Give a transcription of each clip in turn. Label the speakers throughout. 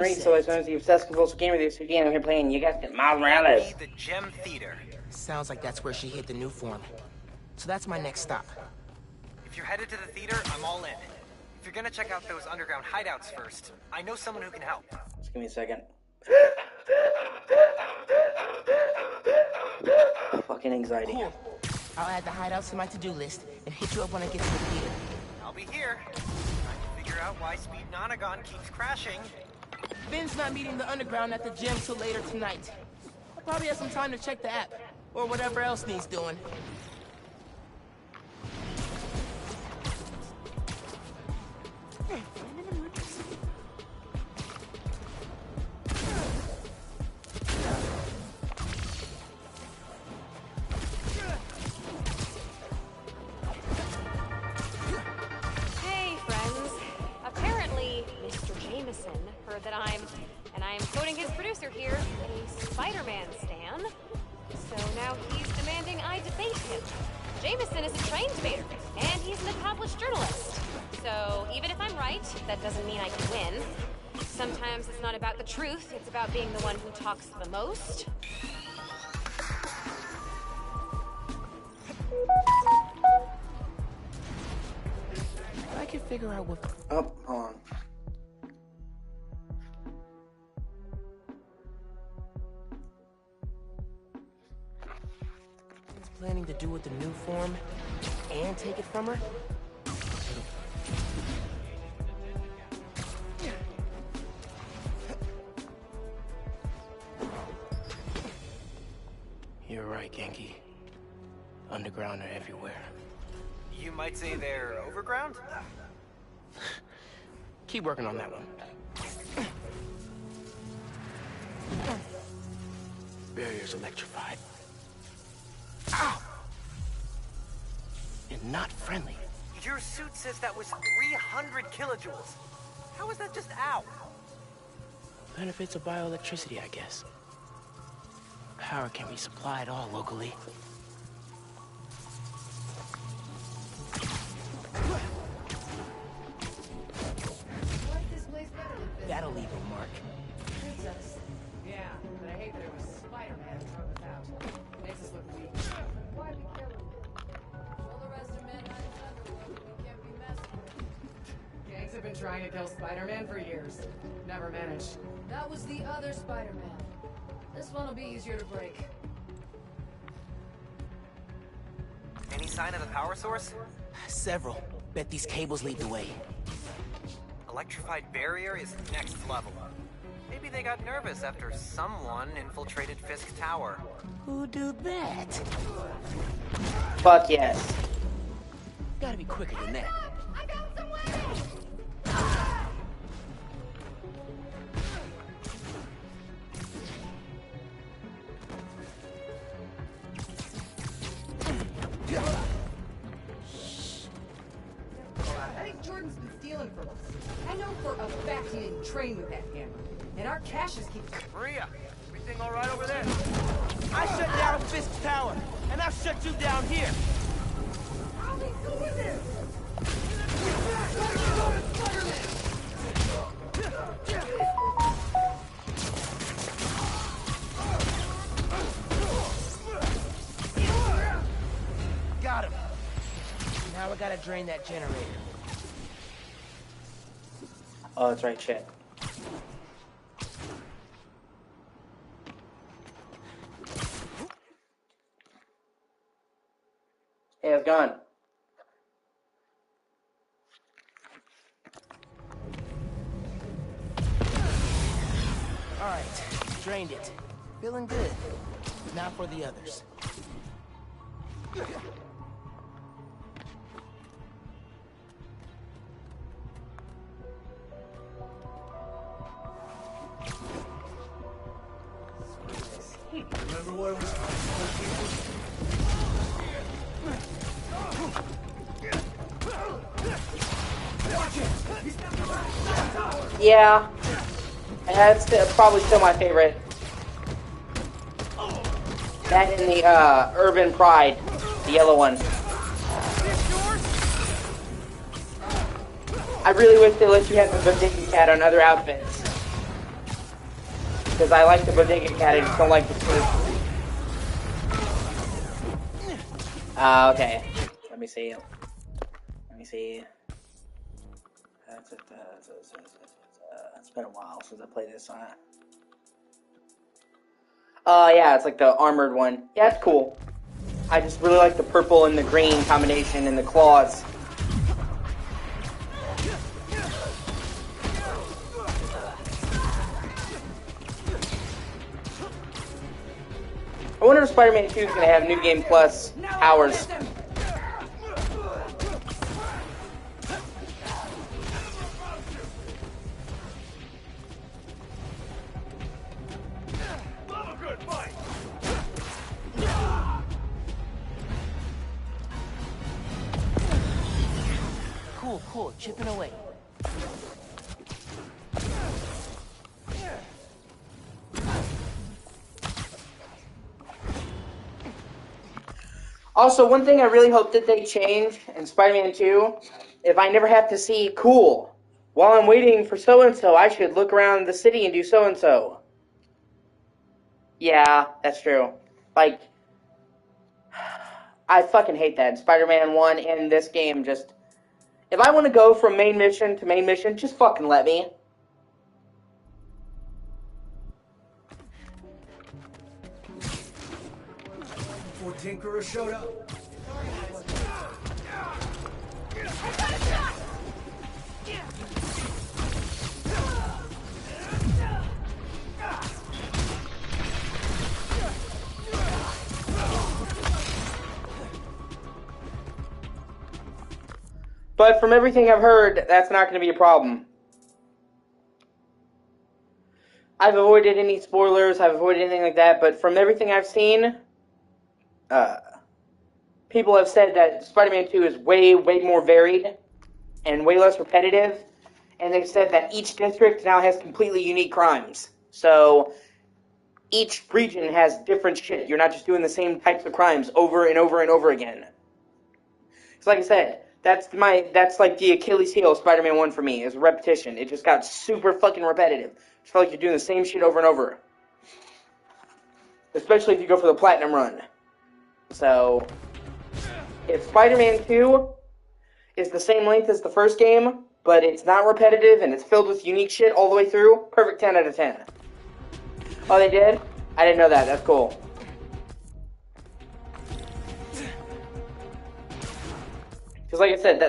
Speaker 1: So as soon as the obsessed compulsive gamer this weekend, we're playing. You got the Miles Morales.
Speaker 2: The Gem Theater.
Speaker 3: Sounds like that's where she hit the new form. So that's my next stop.
Speaker 2: If you're headed to the theater, I'm all in. If you're gonna check out those underground hideouts first, I know someone who can help.
Speaker 1: Just give me a second. Fucking anxiety.
Speaker 3: Cool. I'll add the hideouts to my to-do list and hit you up when I get to the theater.
Speaker 2: I'll be here. Trying to figure out why Speed Nonagon keeps crashing.
Speaker 3: Ben's not meeting the underground at the gym till later tonight. I'll probably have some time to check the app, or whatever else needs doing.
Speaker 4: Hey, friends. Apparently, Mr. Jameson heard that I'm, and I am quoting his producer here, a Spider-Man stan. So now he's demanding I debate him. Jameson is a trained debater, and he's an accomplished journalist. So even if I'm right, that doesn't mean I can win. Sometimes it's not about the truth, it's about being the one who talks the most.
Speaker 3: I can figure out what...
Speaker 1: Oh, hold on.
Speaker 3: He's planning to do with the new form and take it from her? You're right, Genki. Underground are everywhere.
Speaker 2: You might say they're overground?
Speaker 3: Keep working on that one. Barrier's electrified. Ow! And not friendly.
Speaker 2: Your suit says that was 300 kilojoules. How is that just ow?
Speaker 3: Benefits of bioelectricity, I guess. Power can be supplied all locally. That'll leave a mark.
Speaker 5: Yeah, but I hate that it was Spider-Man who drove us out. Makes us look weak. Why be killing? All the rest are men we can't be messed with. Gangs have been trying to kill Spider-Man for years. Never managed. That was the other Spider-Man. This one will be easier to break.
Speaker 2: Any sign of the power source?
Speaker 3: Several. Bet these cables lead the way.
Speaker 2: Electrified barrier is next level. Maybe they got nervous after someone infiltrated Fisk Tower.
Speaker 3: Who do that?
Speaker 1: Fuck yes.
Speaker 3: Gotta be quicker than that.
Speaker 4: I got some way!
Speaker 5: I think Jordan's been stealing from us. I know for a fact he didn't train with that hammer. And our caches keep...
Speaker 2: Maria, everything all right over there?
Speaker 3: I shut down Fisk Tower, and I'll shut you down here.
Speaker 5: I'll be doing this!
Speaker 3: Got him. Now I gotta drain that generator.
Speaker 1: Oh, that's right, shit. Hey, it's gone.
Speaker 3: Alright, drained it. Feeling good. Now for the others.
Speaker 6: Remember what it was
Speaker 1: Yeah. That's probably still my favorite. That and the Urban Pride, the yellow one. I really wish they let you have the Dicky Cat on other outfits. because I like the bodega cat, I just don't like the food. Okay. Let me see. It's been a while since I played this on it. Yeah, it's like the armored one. Yeah, it's cool. I just really like the purple and the green combination and the claws. I wonder if Spider-Man 2 is going to have New Game Plus powers.
Speaker 3: Cool, chipping away.
Speaker 1: Also, one thing I really hope that they change in Spider-Man 2, if I never have to see, cool, while I'm waiting for so-and-so, I should look around the city and do so-and-so. Yeah, that's true. Like, I fucking hate that. Spider-Man 1 and this game just... If I want to go from main mission to main mission, just fucking let me.
Speaker 6: Before Tinkerer showed up.
Speaker 1: But from everything I've heard, that's not going to be a problem. I've avoided any spoilers, I've avoided anything like that, but from everything I've seen, people have said that Spider-Man 2 is way more varied and way less repetitive, and they've said that each district now has completely unique crimes. So each region has different shit. You're not just doing the same types of crimes over and over and over again. It's like I said, that's like the Achilles heel of Spider-Man 1 for me, is repetition. It just got super fucking repetitive. I just felt like you're doing the same shit over and over. Especially if you go for the Platinum run. So, if Spider-Man 2 is the same length as the first game, but it's not repetitive and it's filled with unique shit all the way through, perfect 10 out of 10. Oh, they did? I didn't know that. That's cool. Because like I said,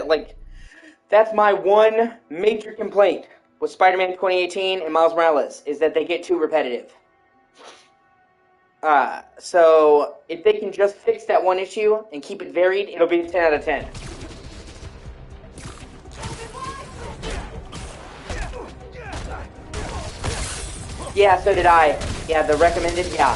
Speaker 1: that's my one major complaint with Spider-Man 2018 and Miles Morales, is that they get too repetitive. So if they can just fix that one issue and keep it varied, it'll be a 10 out of 10. Yeah, so did I. Yeah, the recommended, yeah.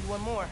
Speaker 3: One more.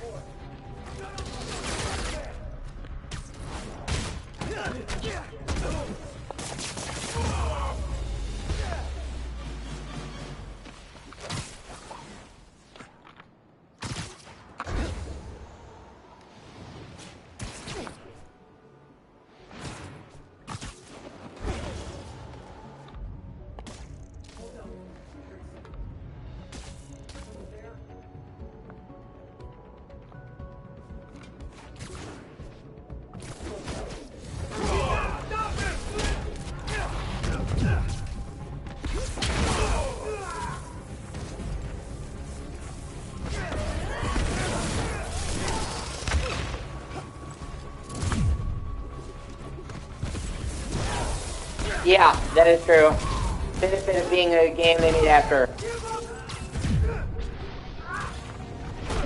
Speaker 1: Yeah, that is true. Benefit of being a game they made after.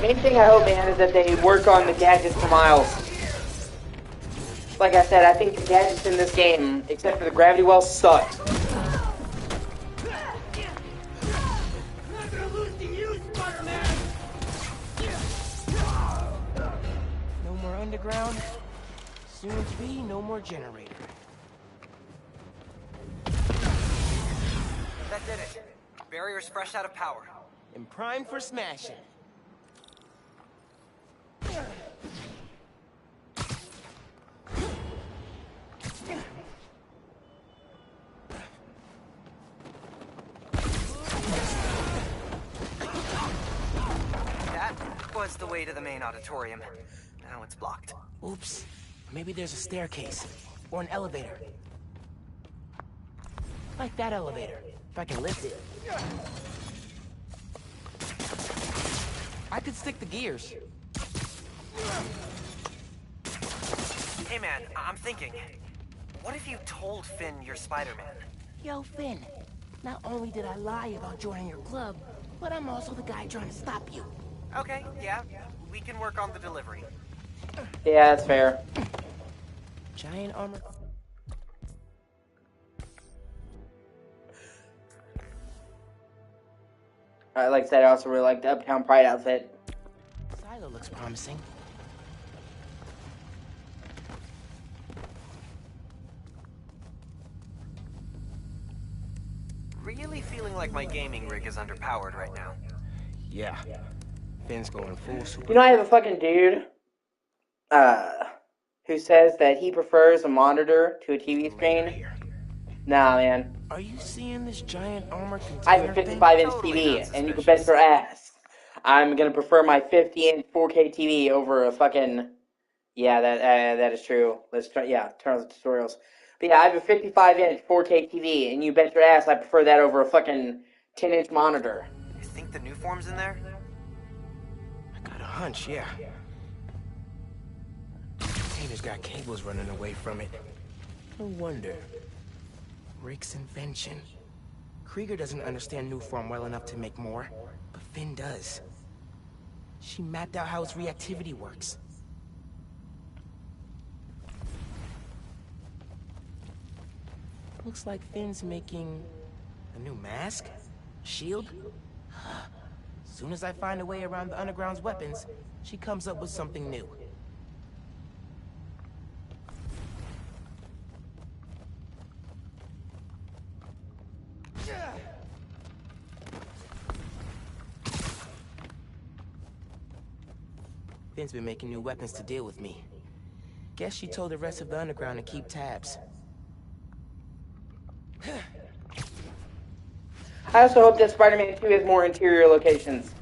Speaker 1: Main thing I hope, man, is that they work on the gadgets for Miles. Like I said, I think the gadgets in this game, except for the gravity well, suck.
Speaker 3: No more underground. Soon to be no more generator.
Speaker 2: That did it. Barrier's fresh out of power.
Speaker 3: and primed for smashing.
Speaker 2: That was the way to the main auditorium. Now it's blocked.
Speaker 3: Oops. Maybe there's a staircase. Or an elevator. Like that elevator. If I can lift it. I could stick the gears.
Speaker 2: Hey man, I'm thinking. What if you told Finn you're Spider-Man?
Speaker 3: Yo, Finn. Not only did I lie about joining your club, but I'm also the guy trying to stop you.
Speaker 2: Okay, yeah. We can work on the delivery.
Speaker 1: Yeah, that's fair.
Speaker 3: Giant armor.
Speaker 1: Like I said, I also really like the Uptown Pride outfit.
Speaker 3: Silo looks promising.
Speaker 2: Really feeling like my gaming rig is underpowered right now.
Speaker 3: Yeah. Finn's going full super.
Speaker 1: You know, I have a fucking dude, who says that he prefers a monitor to a TV screen. Nah, man.
Speaker 3: Are you seeing this giant armor container
Speaker 1: I have a
Speaker 3: thing?
Speaker 1: 55-inch
Speaker 2: Totally
Speaker 1: TV,
Speaker 2: not
Speaker 1: and you can bet
Speaker 2: suspicious.
Speaker 1: your ass I'm gonna prefer my 50-inch 4K TV over a fucking... Yeah, that is true. Let's try. Yeah, turn on the tutorials. But yeah, I have a 55-inch 4K TV, and you bet your ass I prefer that over a fucking 10-inch monitor.
Speaker 2: You think the new form's in there?
Speaker 3: I got a hunch, yeah. Container's got cables running away from it. No wonder. Rick's invention. Krieger doesn't understand Newform well enough to make more, but Finn does. She mapped out how its reactivity works. Looks like Finn's making a new mask? Shield? Soon as I find a way around the Underground's weapons, she comes up with something new. Finn's been making new weapons to deal with me. Guess she told the rest of the Underground to keep tabs.
Speaker 1: I also hope that Spider-Man 2 has more interior locations.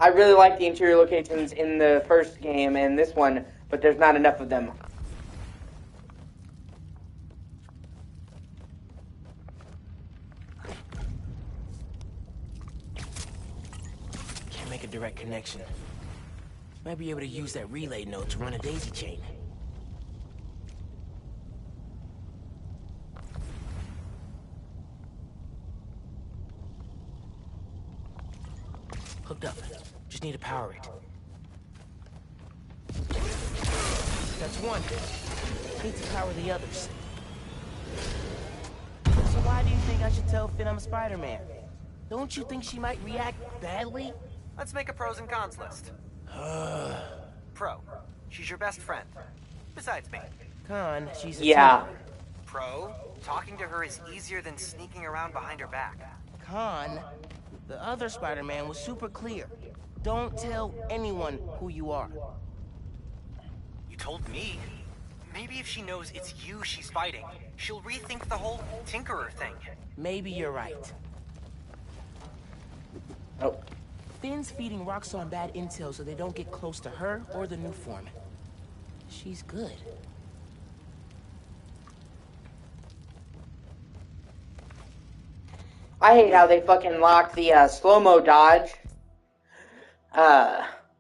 Speaker 1: I really like the interior locations in the first game and this one, but there's not enough of them.
Speaker 3: Can't make a direct connection. Might be able to use that relay node to run a daisy chain. Hooked up. Just need to power it. That's one. Need to power the others. So why do you think I should tell Finn I'm a Spider-Man? Don't you think she might react badly?
Speaker 2: Let's make a pros and cons list. Pro. She's your best friend. Besides me.
Speaker 3: Con, she's a
Speaker 1: Yeah.
Speaker 3: tinker.
Speaker 2: Pro. Talking to her is easier than sneaking around behind her back.
Speaker 3: Con, the other Spider-Man was super clear. Don't tell anyone who you are.
Speaker 2: You told me. Maybe if she knows it's you she's fighting, she'll rethink the whole Tinkerer thing.
Speaker 3: Maybe you're right.
Speaker 1: Oh.
Speaker 3: Finn's feeding Roxxon bad intel so they don't get close to her or the new form. She's good.
Speaker 1: I hate how they fucking locked the slow-mo dodge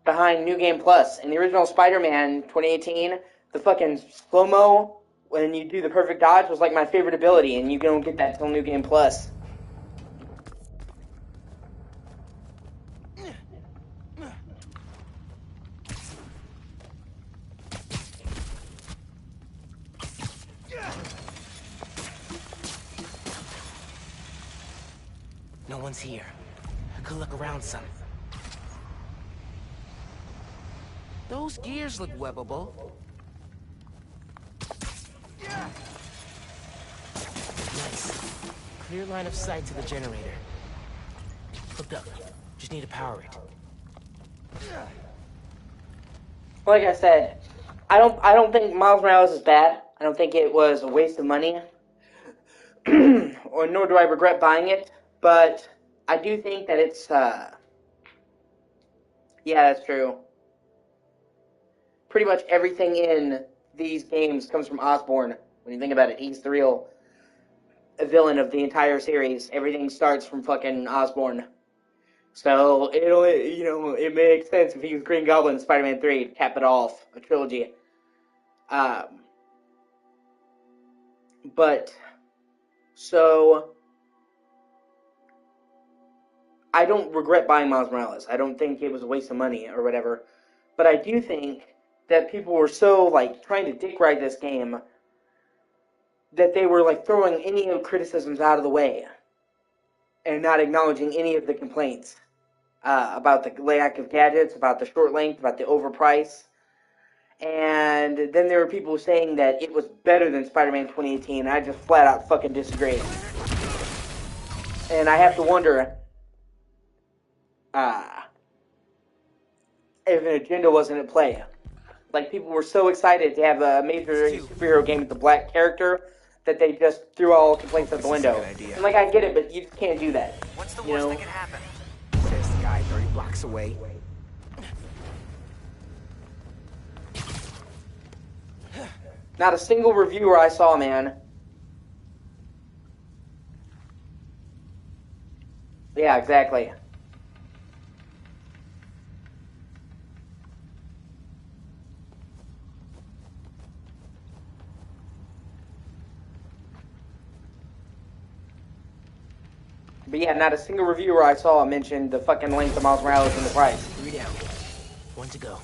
Speaker 1: behind New Game Plus. In the original Spider-Man 2018, the fucking slow-mo, when you do the perfect dodge, was like my favorite ability, and you don't get that till New Game Plus.
Speaker 3: No one's here. I could look around some. Those gears look webbable. Nice. Clear line of sight to the generator. Hooked up. Just need to power it.
Speaker 1: Like I said, I don't think Miles Morales is bad. I don't think it was a waste of money, or nor do I regret buying it. But I do think that it's yeah, that's true. Pretty much everything in these games comes from Osborn. When you think about it, he's the real villain of the entire series. Everything starts from fucking Osborn. So it makes sense if he was Green Goblin in Spider-Man 3 to cap it off a trilogy. Um, but so I don't regret buying Miles Morales. I don't think it was a waste of money or whatever. But I do think that people were so like trying to dick ride this game that they were like throwing any of the criticisms out of the way and not acknowledging any of the complaints about the lack of gadgets, about the short length, about the overprice. And then there were people saying that it was better than Spider-Man 2018, and I just flat out fucking disagree. And I have to wonder if an agenda wasn't at play. Like, people were so excited to have a major superhero game with a black character that they just threw all complaints out the window. And, like, I get it, but you just can't do that.
Speaker 2: What's the worst that could happen?
Speaker 3: Says the guy 30 blocks away.
Speaker 1: Not a single reviewer I saw, man. Yeah, exactly. But yeah, not a single reviewer I saw mentioned the fucking length of Miles Morales and the price.
Speaker 3: 3 down. 1 to go.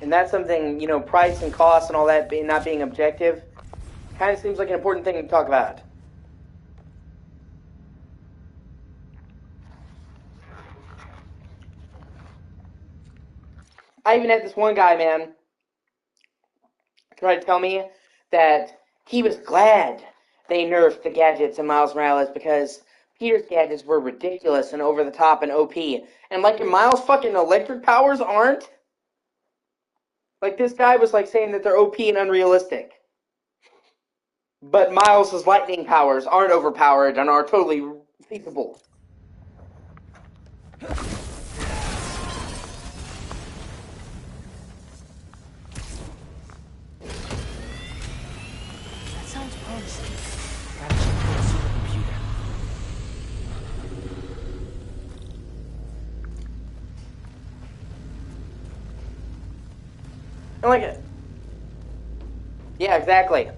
Speaker 1: And that's something, price and cost and all that not being objective, kind of seems like an important thing to talk about. I even had this one guy, man, try to tell me that he was glad they nerfed the gadgets in Miles Morales because Peter's gadgets were ridiculous and over the top and OP. And like Miles' fucking electric powers aren't. Like this guy was like saying that they're OP and unrealistic. But Miles' lightning powers aren't overpowered and are totally feasible.
Speaker 3: That sounds promising. Gotta check the supercomputer.
Speaker 1: I like it. Yeah, exactly.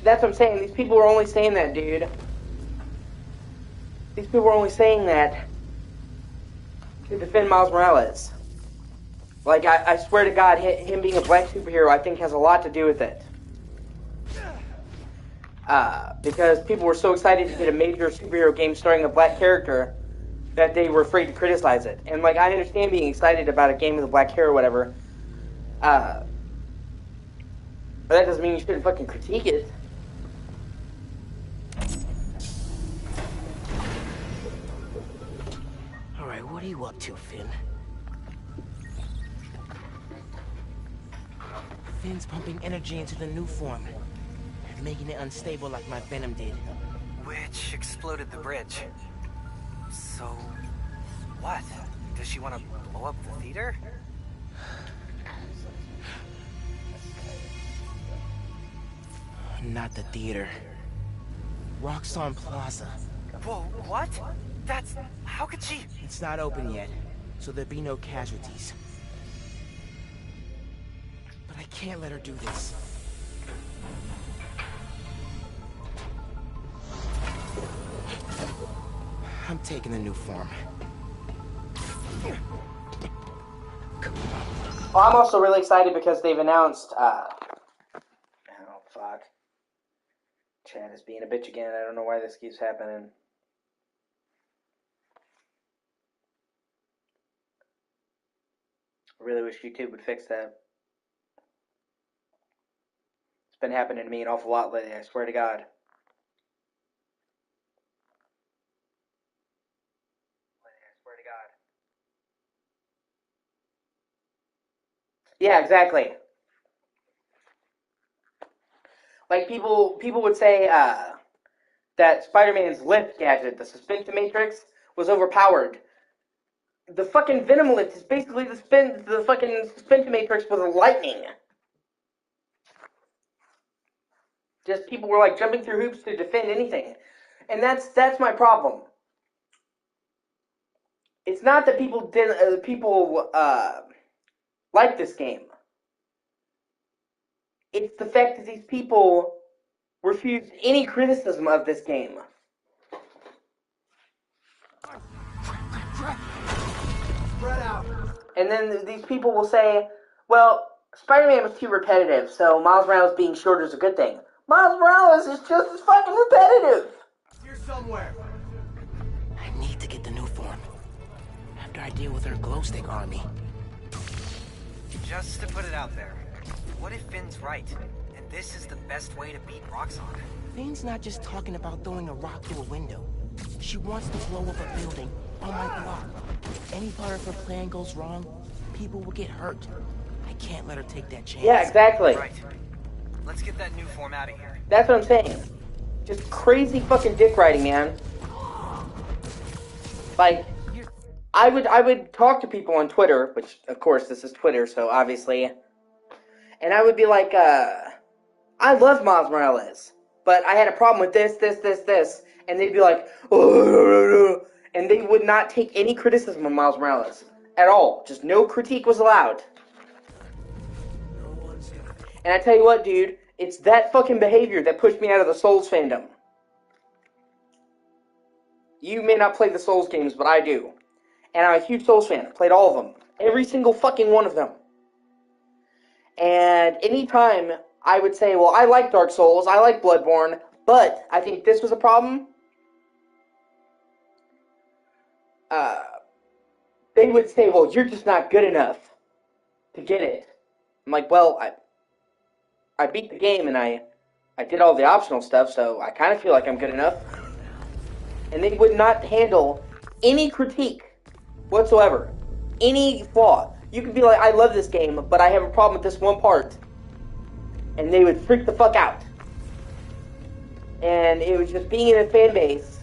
Speaker 1: That's what I'm saying. These people were only saying that, dude. These people were only saying that to defend Miles Morales. Like, I swear to God, him being a black superhero, I think has a lot to do with it. Because people were so excited to get a major superhero game starring a black character that they were afraid to criticize it. And, like, I understand being excited about a game with a black hero or whatever. But that doesn't mean you shouldn't fucking critique it.
Speaker 3: Alright, what are you up to, Finn? Finn's pumping energy into the new form, making it unstable like my venom did.
Speaker 2: Which exploded the bridge. So, what? Does she want to blow up the theater?
Speaker 3: Not the theater. Roxxon Plaza.
Speaker 2: Whoa, what? That's... how could she...
Speaker 3: It's not open yet, so there'll be no casualties. But I can't let her do this. I'm taking the new form.
Speaker 1: Well, I'm also really excited because they've announced, oh, fuck. Chad is being a bitch again. I don't know why this keeps happening. I really wish YouTube would fix that. It's been happening to me an awful lot lately, I swear to God. Yeah, exactly. Like people would say that Spider-Man's lift gadget, the suspension matrix, was overpowered. The fucking Venom lift is basically the fucking suspension matrix with lightning. Just people were like jumping through hoops to defend anything, and that's my problem. It's not that people like this game. It's the fact that these people refuse any criticism of this game.
Speaker 6: Spread out.
Speaker 1: And then these people will say, well, Spider-Man was too repetitive, so Miles Morales being shorter is a good thing. Miles Morales is just as fucking repetitive!
Speaker 6: Here somewhere.
Speaker 3: I need to get the new form. After I deal with her glow stick army.
Speaker 2: Just to put it out there, what if Finn's right, and this is the best way to beat Roxxon?
Speaker 3: Finn's not just talking about throwing a rock through a window. She wants to blow up a building on my block. If any part of her plan goes wrong, people will get hurt. I can't let her take that chance.
Speaker 1: Yeah, exactly.
Speaker 2: Right. Let's get that new form out of here.
Speaker 1: That's what I'm saying. Just crazy fucking dick riding, man. Like, I would talk to people on Twitter, which, of course, this is Twitter, so obviously. And I would be like, I love Miles Morales, but I had a problem with this. And they'd be like, oh, and they would not take any criticism of Miles Morales at all. Just no critique was allowed. And I tell you what, dude, it's that fucking behavior that pushed me out of the Souls fandom. You may not play the Souls games, but I do. And I'm a huge Souls fan. I played all of them. Every single fucking one of them. And anytime I would say, well, I like Dark Souls, I like Bloodborne, but I think this was a problem, they would say, well, you're just not good enough to get it. I'm like, well, I beat the game and I did all the optional stuff, so I kind of feel like I'm good enough. And they would not handle any critique whatsoever. Any flaw. You could be like, I love this game, but I have a problem with this one part. And they would freak the fuck out. And it was just being in a fan base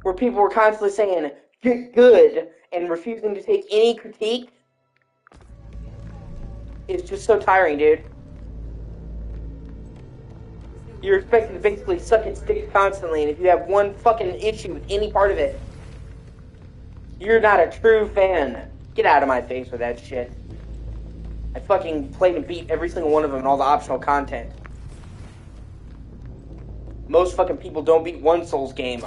Speaker 1: where people were constantly saying, get good, and refusing to take any critique. It's just so tiring, dude. You're expected to basically suck its dick constantly, and if you have one fucking issue with any part of it, you're not a true fan. Get out of my face with that shit. I fucking played and beat every single one of them and all the optional content. Most fucking people don't beat one Souls game.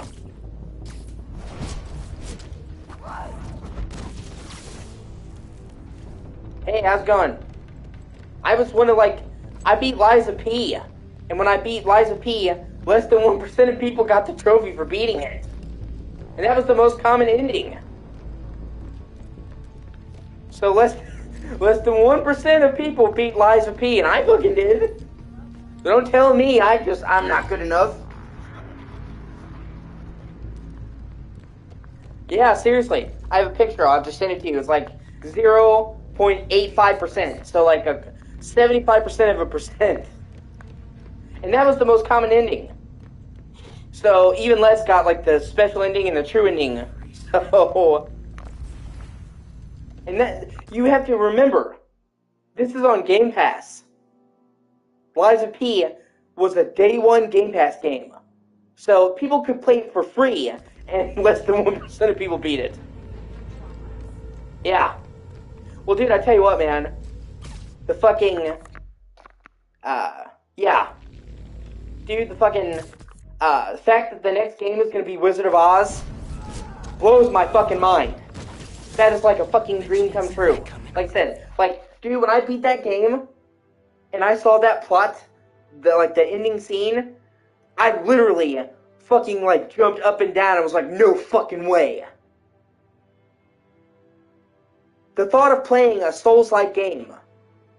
Speaker 1: Hey, how's it going? I was one of I beat Liza P. And when I beat Liza P, less than 1% of people got the trophy for beating it. And that was the most common ending. So less than 1% of people beat Liza P, and I fucking did. So don't tell me I'm not good enough. Yeah, seriously. I have a picture, I'll just send it to you. It's like 0.85%. So like a 75% of a percent. And that was the most common ending. So even less got like the special ending and the true ending. So, and that you have to remember, this is on Game Pass. Liza P was a day one Game Pass game. So people could play it for free, and less than 1% of people beat it. Yeah. Well, dude, I tell you what, man. The fucking, yeah. Dude, the fucking, the fact that the next game is gonna be Wizard of Oz blows my fucking mind. That is like a fucking dream come true. Like I said, dude, when I beat that game, and I saw that plot, the ending scene, I literally fucking, jumped up and down and was like, no fucking way. The thought of playing a Souls-like game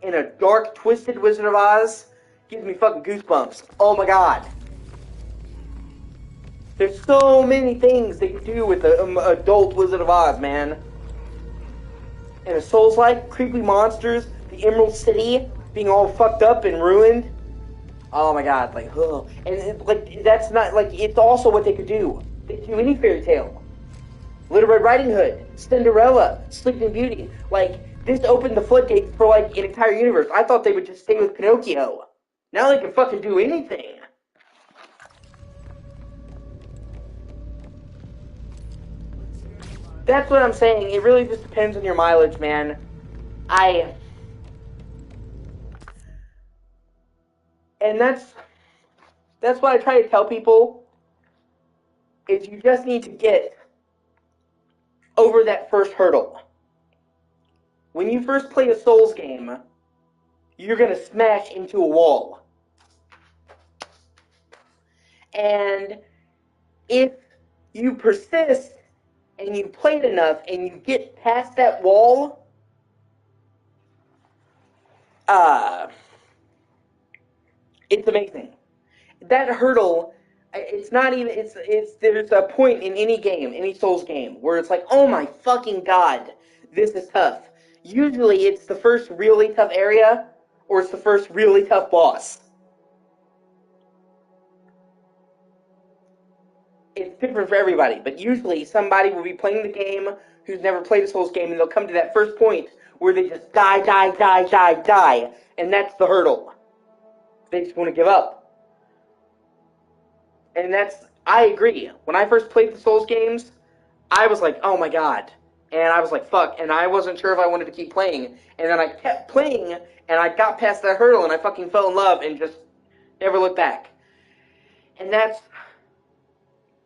Speaker 1: in a dark, twisted Wizard of Oz gives me fucking goosebumps. Oh my god. There's so many things they could do with the adult Wizard of Oz, man. And a Souls-like, creepy monsters, the Emerald City being all fucked up and ruined. Oh my god, like, ugh. And like, that's not, like, it's also what they could do. They could do any fairy tale. Little Red Riding Hood, Cinderella, Sleeping Beauty. Like, this opened the floodgates for, like, an entire universe. I thought they would just stay with Pinocchio. Now they can fucking do anything. That's what I'm saying. It really just depends on your mileage, man. And that's what I try to tell people, is you just need to get over that first hurdle. When you first play a Souls game, you're going to smash into a wall. And if you persist and you play it enough and you get past that wall, it's amazing. That hurdle, it's not even, there's a point in any game, any Souls game, where it's like, oh my fucking god, this is tough. Usually it's the first really tough area, or it's the first really tough boss. It's different for everybody, but usually somebody will be playing the game who's never played a Souls game, and they'll come to that first point where they just die, and that's the hurdle. They just want to give up. And I agree. When I first played the Souls games, I was like, oh my god. And I was like, fuck. And I wasn't sure if I wanted to keep playing. And then I kept playing, and I got past that hurdle, and I fucking fell in love and just never looked back. And that's...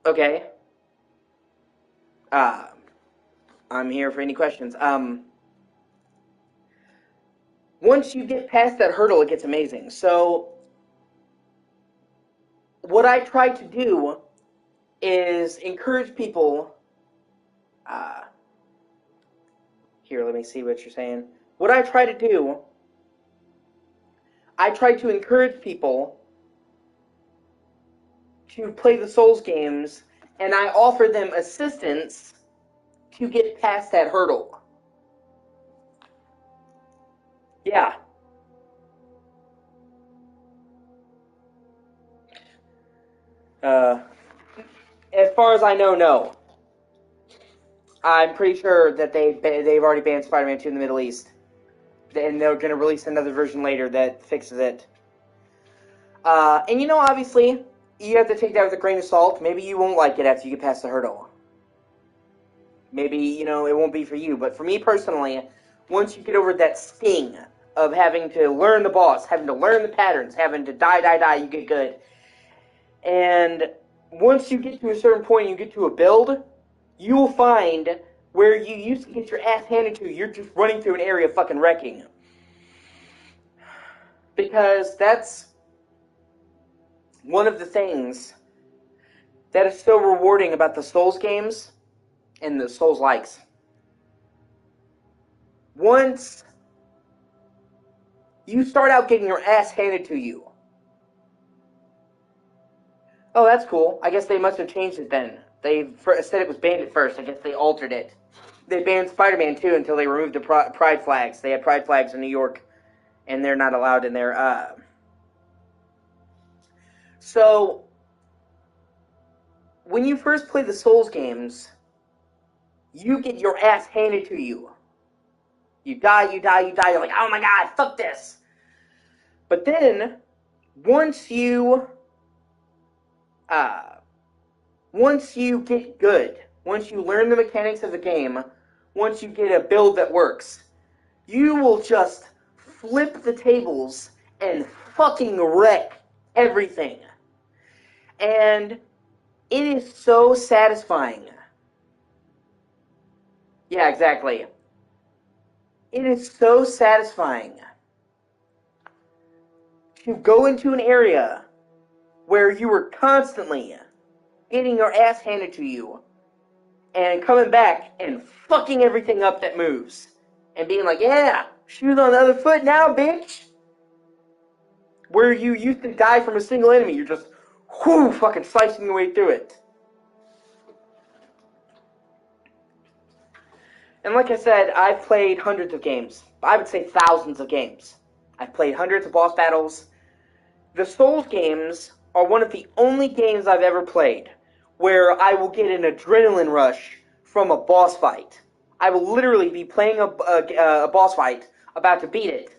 Speaker 1: Okay. I'm here for any questions. Once you get past that hurdle, it gets amazing. So, what I try to do is encourage people... Here, let me see what you're saying. What I try to do, I try to encourage people to play the Souls games, and I offer them assistance to get past that hurdle. Yeah. As far as I know, no. I'm pretty sure that they've already banned Spider-Man 2 in the Middle East. And they're going to release another version later that fixes it. And you know, obviously, you have to take that with a grain of salt. Maybe you won't like it after you get past the hurdle. Maybe, you know, it won't be for you. But for me personally, once you get over that sting of having to learn the boss, having to learn the patterns, having to die, you get good. And once you get to a certain point and you get to a build, you will find where you used to get your ass handed to, you're just running through an area fucking wrecking. Because that's one of the things that is so rewarding about the Souls games and the Souls likes. Once you start out getting your ass handed to you. Oh, that's cool. I guess they must have changed it then. They said it was banned at first. I guess they altered it. They banned Spider-Man 2 until they removed the pride flags. They had pride flags in New York, and they're not allowed in there. So, when you first play the Souls games, you get your ass handed to you. You die, you're like, oh my god, fuck this. But then, once you get good, once you learn the mechanics of the game, once you get a build that works, you will just flip the tables and fucking wreck everything. And it is so satisfying. Yeah, exactly. It is so satisfying to go into an area where you were constantly getting your ass handed to you and coming back and fucking everything up that moves. and being like, yeah, shoes on the other foot now, bitch. Where you used to die from a single enemy, you're just, whoo, fucking slicing your way through it. And like I said, I've played hundreds of games. I would say thousands of games. I've played hundreds of boss battles. The Souls games are one of the only games I've ever played where I will get an adrenaline rush from a boss fight. I will literally be playing a boss fight, about to beat it,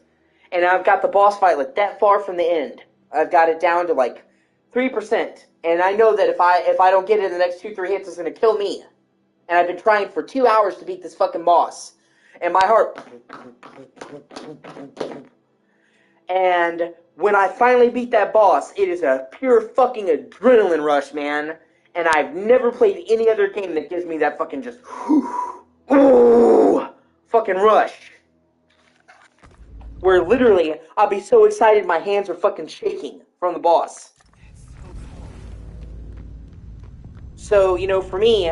Speaker 1: and I've got the boss fight like that far from the end. I've got it down to like 3%, and I know that if I don't get it in the next 2-3 hits, it's gonna kill me. And I've been trying for 2 hours to beat this fucking boss, and my heart. And when I finally beat that boss, it is a pure fucking adrenaline rush, man. And I've never played any other game that gives me that fucking just, ooh, fucking rush. Where literally, I'll be so excited my hands are fucking shaking from the boss. So, you know, for me,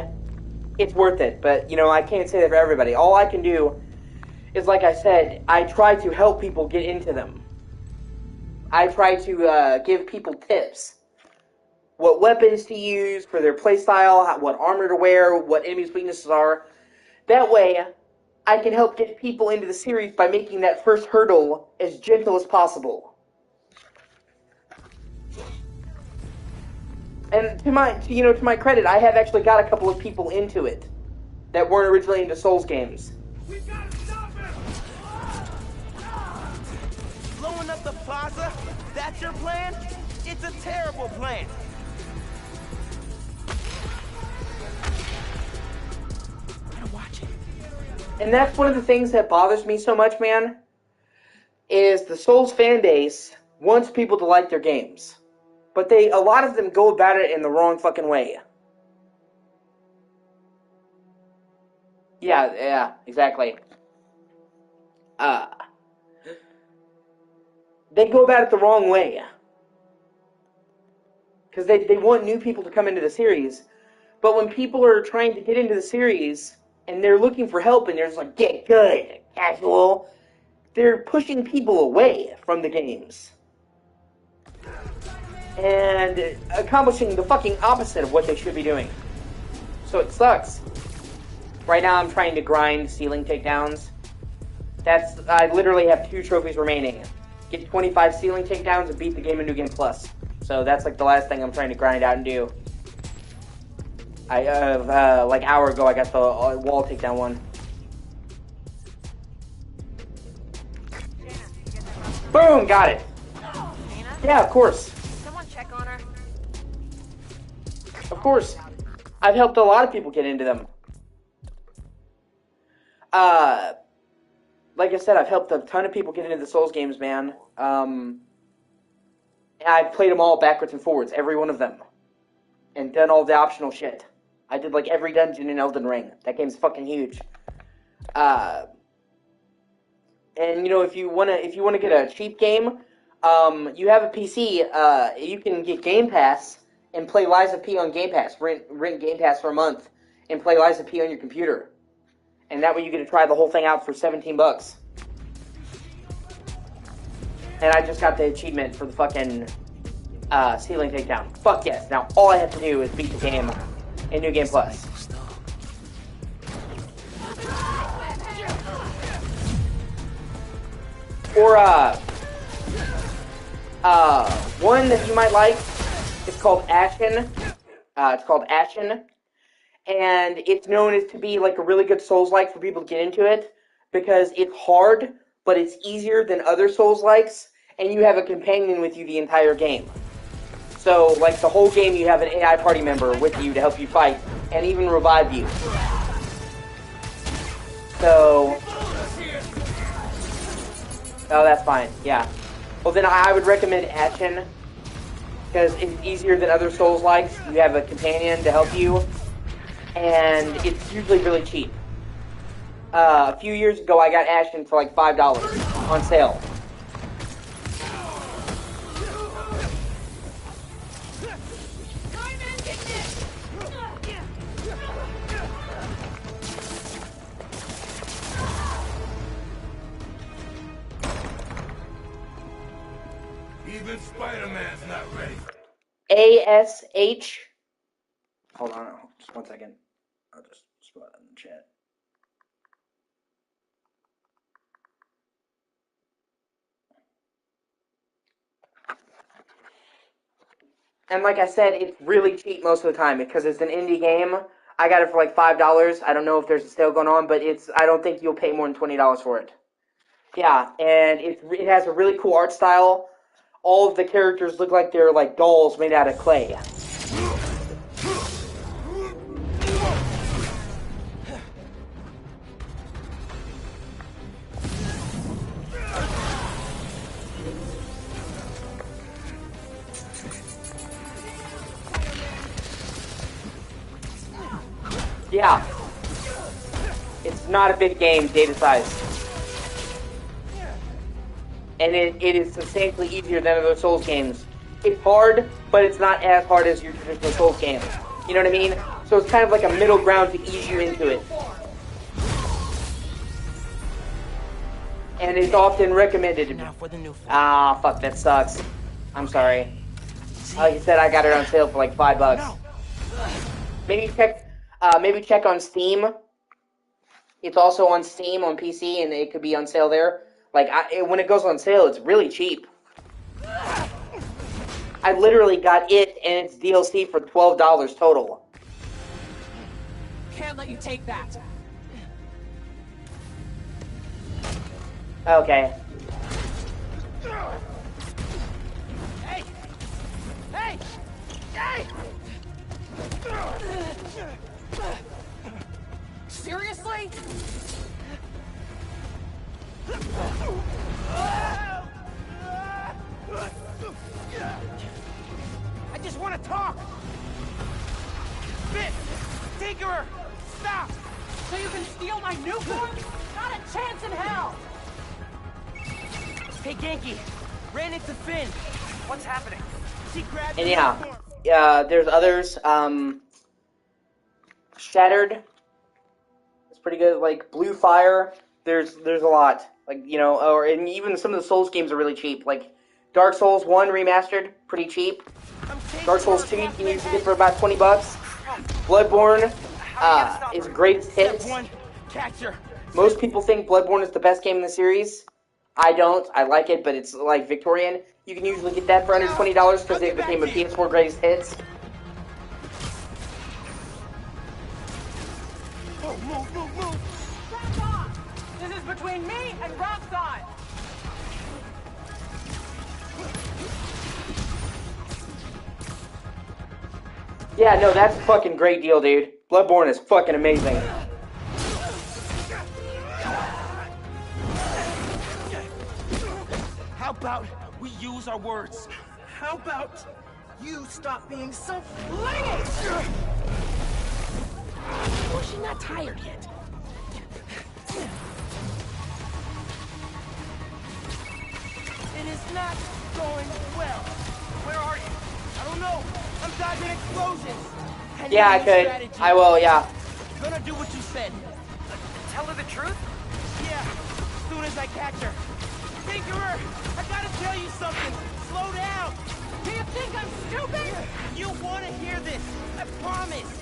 Speaker 1: it's worth it. But, you know, I can't say that for everybody. All I can do is, like I said, I try to help people get into them. I try to give people tips. What weapons to use for their playstyle, what armor to wear, what enemies' weaknesses are. That way, I can help get people into the series by making that first hurdle as gentle as possible. And to my credit, I have actually got a couple of people into it that weren't originally into Souls games.
Speaker 3: We gotta stop him! Blowing up the plaza? That's your plan? It's a terrible plan.
Speaker 1: And that's one of the things that bothers me so much, man, is the Souls fan base wants people to like their games. But a lot of them go about it in the wrong fucking way. Yeah, exactly. They go about it the wrong way. Because they want new people to come into the series. But when people are trying to get into the series, and they're looking for help, and they're just like, get good, casual, they're pushing people away from the games. And accomplishing the fucking opposite of what they should be doing. So it sucks. Right now I'm trying to grind ceiling takedowns. I literally have 2 trophies remaining. Get 25 ceiling takedowns and beat the game in New Game Plus. So that's like the last thing I'm trying to grind out and do. Like an hour ago I got the wall takedown one. Boom! Got it!
Speaker 4: Dana?
Speaker 1: Yeah, of course.
Speaker 4: Someone check on her.
Speaker 1: Of course. I've helped a lot of people get into them. Like I said, I've helped a ton of people get into the Souls games, man. I've played them all backwards and forwards, every one of them. And done all the optional shit. I did like every dungeon in Elden Ring. That game's fucking huge. And you know, if you wanna get a cheap game, you have a PC, you can get Game Pass and play Lies of P on Game Pass. Rent Game Pass for a month and play Lies of P on your computer. And that way you get to try the whole thing out for $17. And I just got the achievement for the fucking ceiling takedown. Fuck yes. Now all I have to do is beat the game in New Game Plus. Or one that you might like is called Ashen. It's called Ashen. And it's known as to be like a really good Souls-like for people to get into it because it's hard, but it's easier than other Souls-likes, and you have a companion with you the entire game. So, like, the whole game you have an AI party member with you to help you fight, and even revive you. So... Oh, that's fine, yeah. Well, then I would recommend Ashen, because it's easier than other Souls-likes. You have a companion to help you, and it's usually really cheap. A few years ago, I got Ashen for like $5 on sale.
Speaker 6: Even Spider-Man's not ready.
Speaker 1: ASH. Hold on, just 1 second. I'll just spell it in the chat. And like I said, it's really cheap most of the time because it's an indie game. I got it for like $5. I don't know if there's a sale going on, but I don't think you'll pay more than $20 for it. Yeah, and it has a really cool art style. All of the characters look like they're like dolls made out of clay. Yeah. It's not a big game, data size. And it is substantially easier than other Souls games. It's hard, but it's not as hard as your traditional Souls game. You know what I mean? So it's kind of like a middle ground to ease you into it. And it's often recommended.
Speaker 3: Now for the new form.
Speaker 1: Ah, fuck, that sucks. I'm sorry. Like I said, I got it on sale for like $5. Maybe check on Steam. It's also on Steam on PC, and it could be on sale there. Like, when it goes on sale, it's really cheap. I literally got it and its DLC for $12 total.
Speaker 5: Can't let you take that.
Speaker 1: Okay.
Speaker 5: Hey! Hey! Hey! Seriously?
Speaker 3: I just want to talk! Fist! Tinkerer! Stop!
Speaker 5: So you can steal my new form? Not a chance in hell!
Speaker 3: Hey, Genki! Ran into Finn!
Speaker 2: What's happening?
Speaker 3: She grabbed
Speaker 1: And
Speaker 3: the
Speaker 1: yeah,
Speaker 3: uniform.
Speaker 1: there's others. Shattered. It's pretty good. Like Blue Fire. There's a lot. Like, you know, and even some of the Souls games are really cheap. Like Dark Souls 1 remastered, pretty cheap. Dark Souls 2 you can usually get for about $20. Bloodborne is greatest hits.
Speaker 3: Step one, catch her.
Speaker 1: Most people think Bloodborne is the best game in the series. I don't. I like it, but it's like Victorian. You can usually get that for under $20 because it became a PS4 greatest hits.
Speaker 3: Move.
Speaker 5: Back off! This is between me and Rockside!
Speaker 1: Yeah, no, that's a fucking great deal, dude. Bloodborne is fucking amazing.
Speaker 3: How about we use our words? How about you stop being so flingy? Oh, she's not tired yet. It is not going well.
Speaker 2: Where are you?
Speaker 3: I don't know. I'm dodging explosions.
Speaker 1: Yeah, I could.
Speaker 3: Strategy.
Speaker 1: I will, yeah.
Speaker 3: Gonna do what you said.
Speaker 2: Tell her the truth?
Speaker 3: Yeah, as soon as I catch her. Tinkerer, I gotta tell you something. Slow down.
Speaker 5: Do you think I'm stupid?
Speaker 3: You wanna hear this. I promise.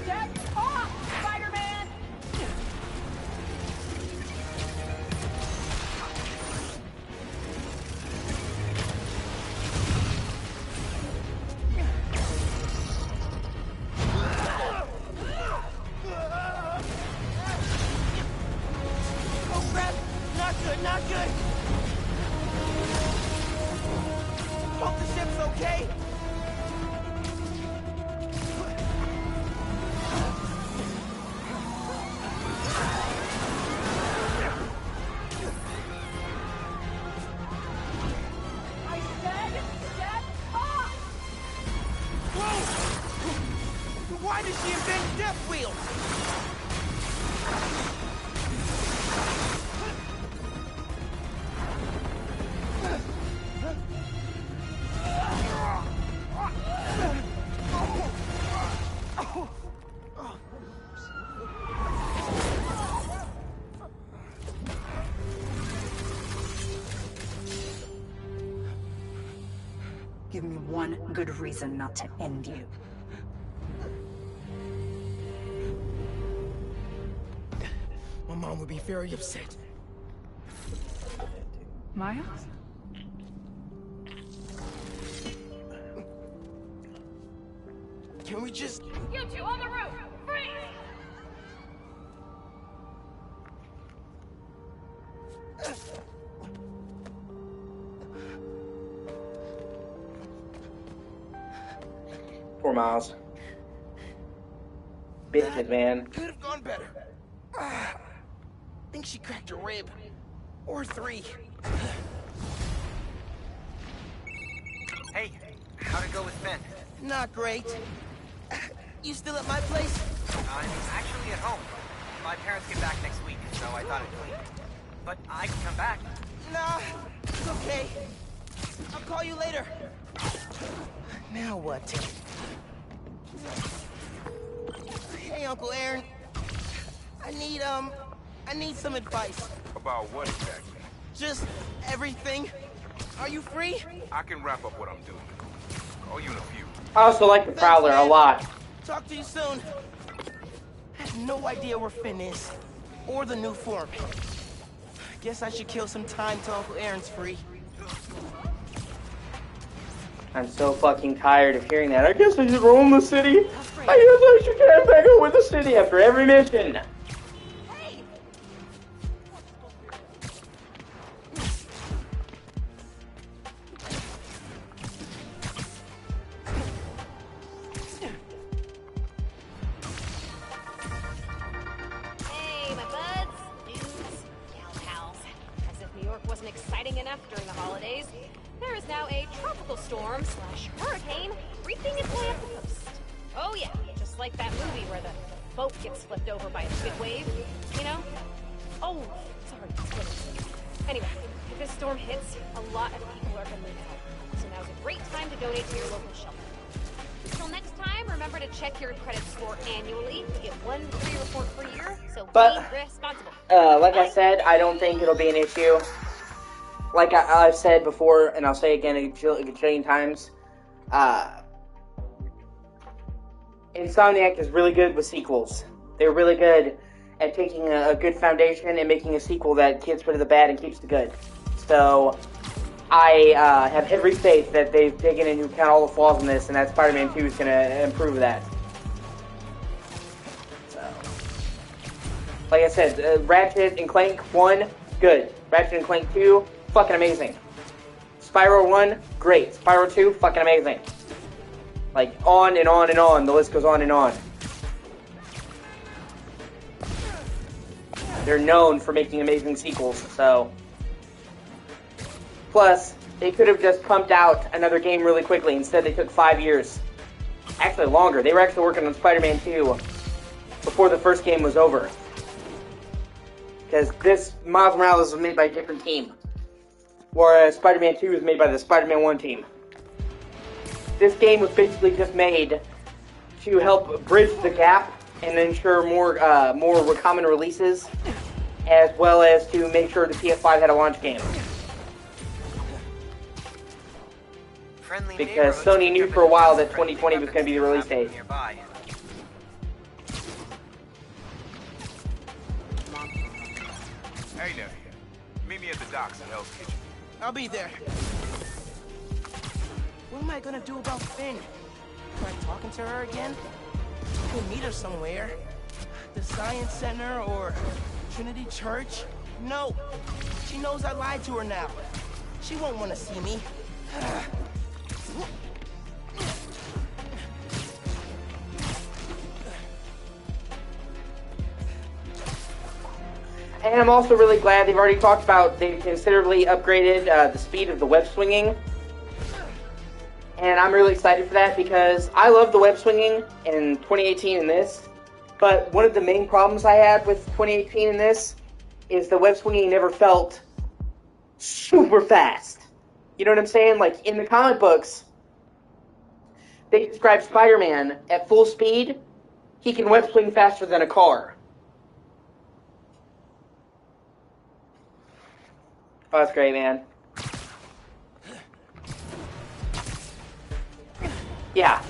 Speaker 5: Step off, Spider-Man!
Speaker 3: Oh crap! Not good, not good! Hope the ship's okay?
Speaker 5: I said step off!
Speaker 3: Whoa! Why did she invent death wheels?
Speaker 7: Give me one good reason not to end you.
Speaker 3: My mom would be very upset.
Speaker 7: Miles?
Speaker 3: Can we just...
Speaker 4: You two on the roof! Freeze!
Speaker 1: Poor Miles. Bitches, man.
Speaker 3: Could have gone better. Think she cracked a rib. Or 3.
Speaker 2: Hey, how'd it go with Ben?
Speaker 3: Not great. You still at my place?
Speaker 2: I'm actually at home. My parents get back next week, so I thought I'd clean. But I can come back.
Speaker 3: Nah, it's okay. I'll call you later. Now what? Hey, Uncle Aaron. I need some advice.
Speaker 6: About what exactly?
Speaker 3: Just everything. Are you free?
Speaker 6: I can wrap up what I'm doing. Call you in a few.
Speaker 1: I also like the Prowler a lot.
Speaker 3: Talk to you soon. I have no idea where Finn is. Or the new form. Guess I should kill some time till Uncle Aaron's free.
Speaker 1: I'm so fucking tired of hearing that. I guess I should roam the city. I guess I should get back up with the city after every mission.
Speaker 4: Hey, my buds, dudes, gal pals. As if New York wasn't exciting enough during the holidays, there is now a tropical storm / hurricane reaping its way up the coast. Oh yeah, just like that movie where the boat gets flipped over by a big wave, you know? Oh, sorry, spoilers. Anyway, if this storm hits, a lot of people are gonna need help. So now's a great time to donate to your local shelter. Until next time, remember to check your credit score annually. You get 1 free report per year, so
Speaker 1: But,
Speaker 4: be responsible.
Speaker 1: Like I said, I don't think it'll be an issue. Like I've said before, and I'll say again a gajillion times, Insomniac is really good with sequels. They're really good at taking a good foundation and making a sequel that kids put to the bad and keeps the good. So, I have every faith that they've taken into account all the flaws in this, and that Spider-Man 2 is going to improve that. So, like I said, Ratchet and Clank 1, good. Ratchet and Clank 2, fucking amazing. Spyro 1, great. Spyro 2, fucking amazing. Like, on and on and on. The list goes on and on. They're known for making amazing sequels, so... Plus, they could have just pumped out another game really quickly. Instead, they took 5 years. Actually, longer. They were actually working on Spider-Man 2 before the first game was over. Because this Miles Morales was made by a different team. Whereas Spider-Man 2 was made by the Spider-Man 1 team. This game was basically just made to help bridge the gap and ensure more common releases, as well as to make sure the PS5 had a launch game. Because Sony knew for a while that 2020 was going to be the release date.
Speaker 6: Hey, nephew. Meet me at the docks in Hell's Kitchen.
Speaker 3: I'll be there. What am I gonna do about Finn? Try talking to her again? We'll meet her somewhere. The Science Center or Trinity Church? No. She knows I lied to her now. She won't want to see me.
Speaker 1: And I'm also really glad they've already talked about, they've considerably upgraded the speed of the web swinging. And I'm really excited for that because I love the web swinging in 2018 in this. But one of the main problems I had with 2018 in this is the web swinging never felt super fast. You know what I'm saying? Like, in the comic books, they describe Spider-Man at full speed. He can web swing faster than a car. Oh, that's great, man. Yeah.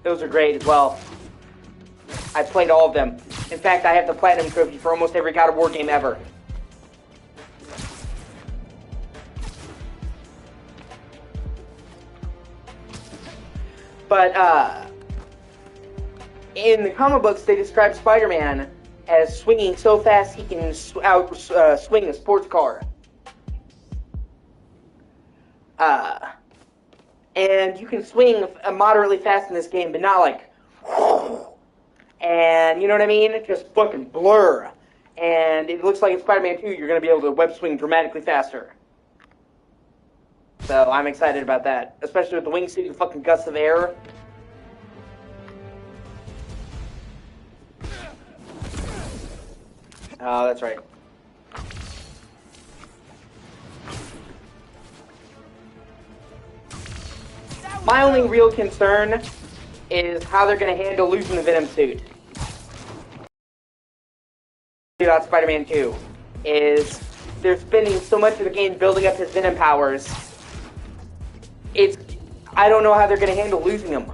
Speaker 1: Those are great as well. I played all of them. In fact, I have the Platinum Trophy for almost every God of War game ever. But, in the comic books, they describe Spider-Man as swinging so fast he can swing a sports car. And you can swing moderately fast in this game, but not like, and you know what I mean? Just fucking blur. And it looks like in Spider-Man 2, you're going to be able to web swing dramatically faster. So I'm excited about that, especially with the wingsuit and fucking gusts of air. Oh, that's right. My only real concern is how they're going to handle losing the Venom suit. About Spider-Man 2 is they're spending so much of the game building up his Venom powers. I don't know how they're going to handle losing him.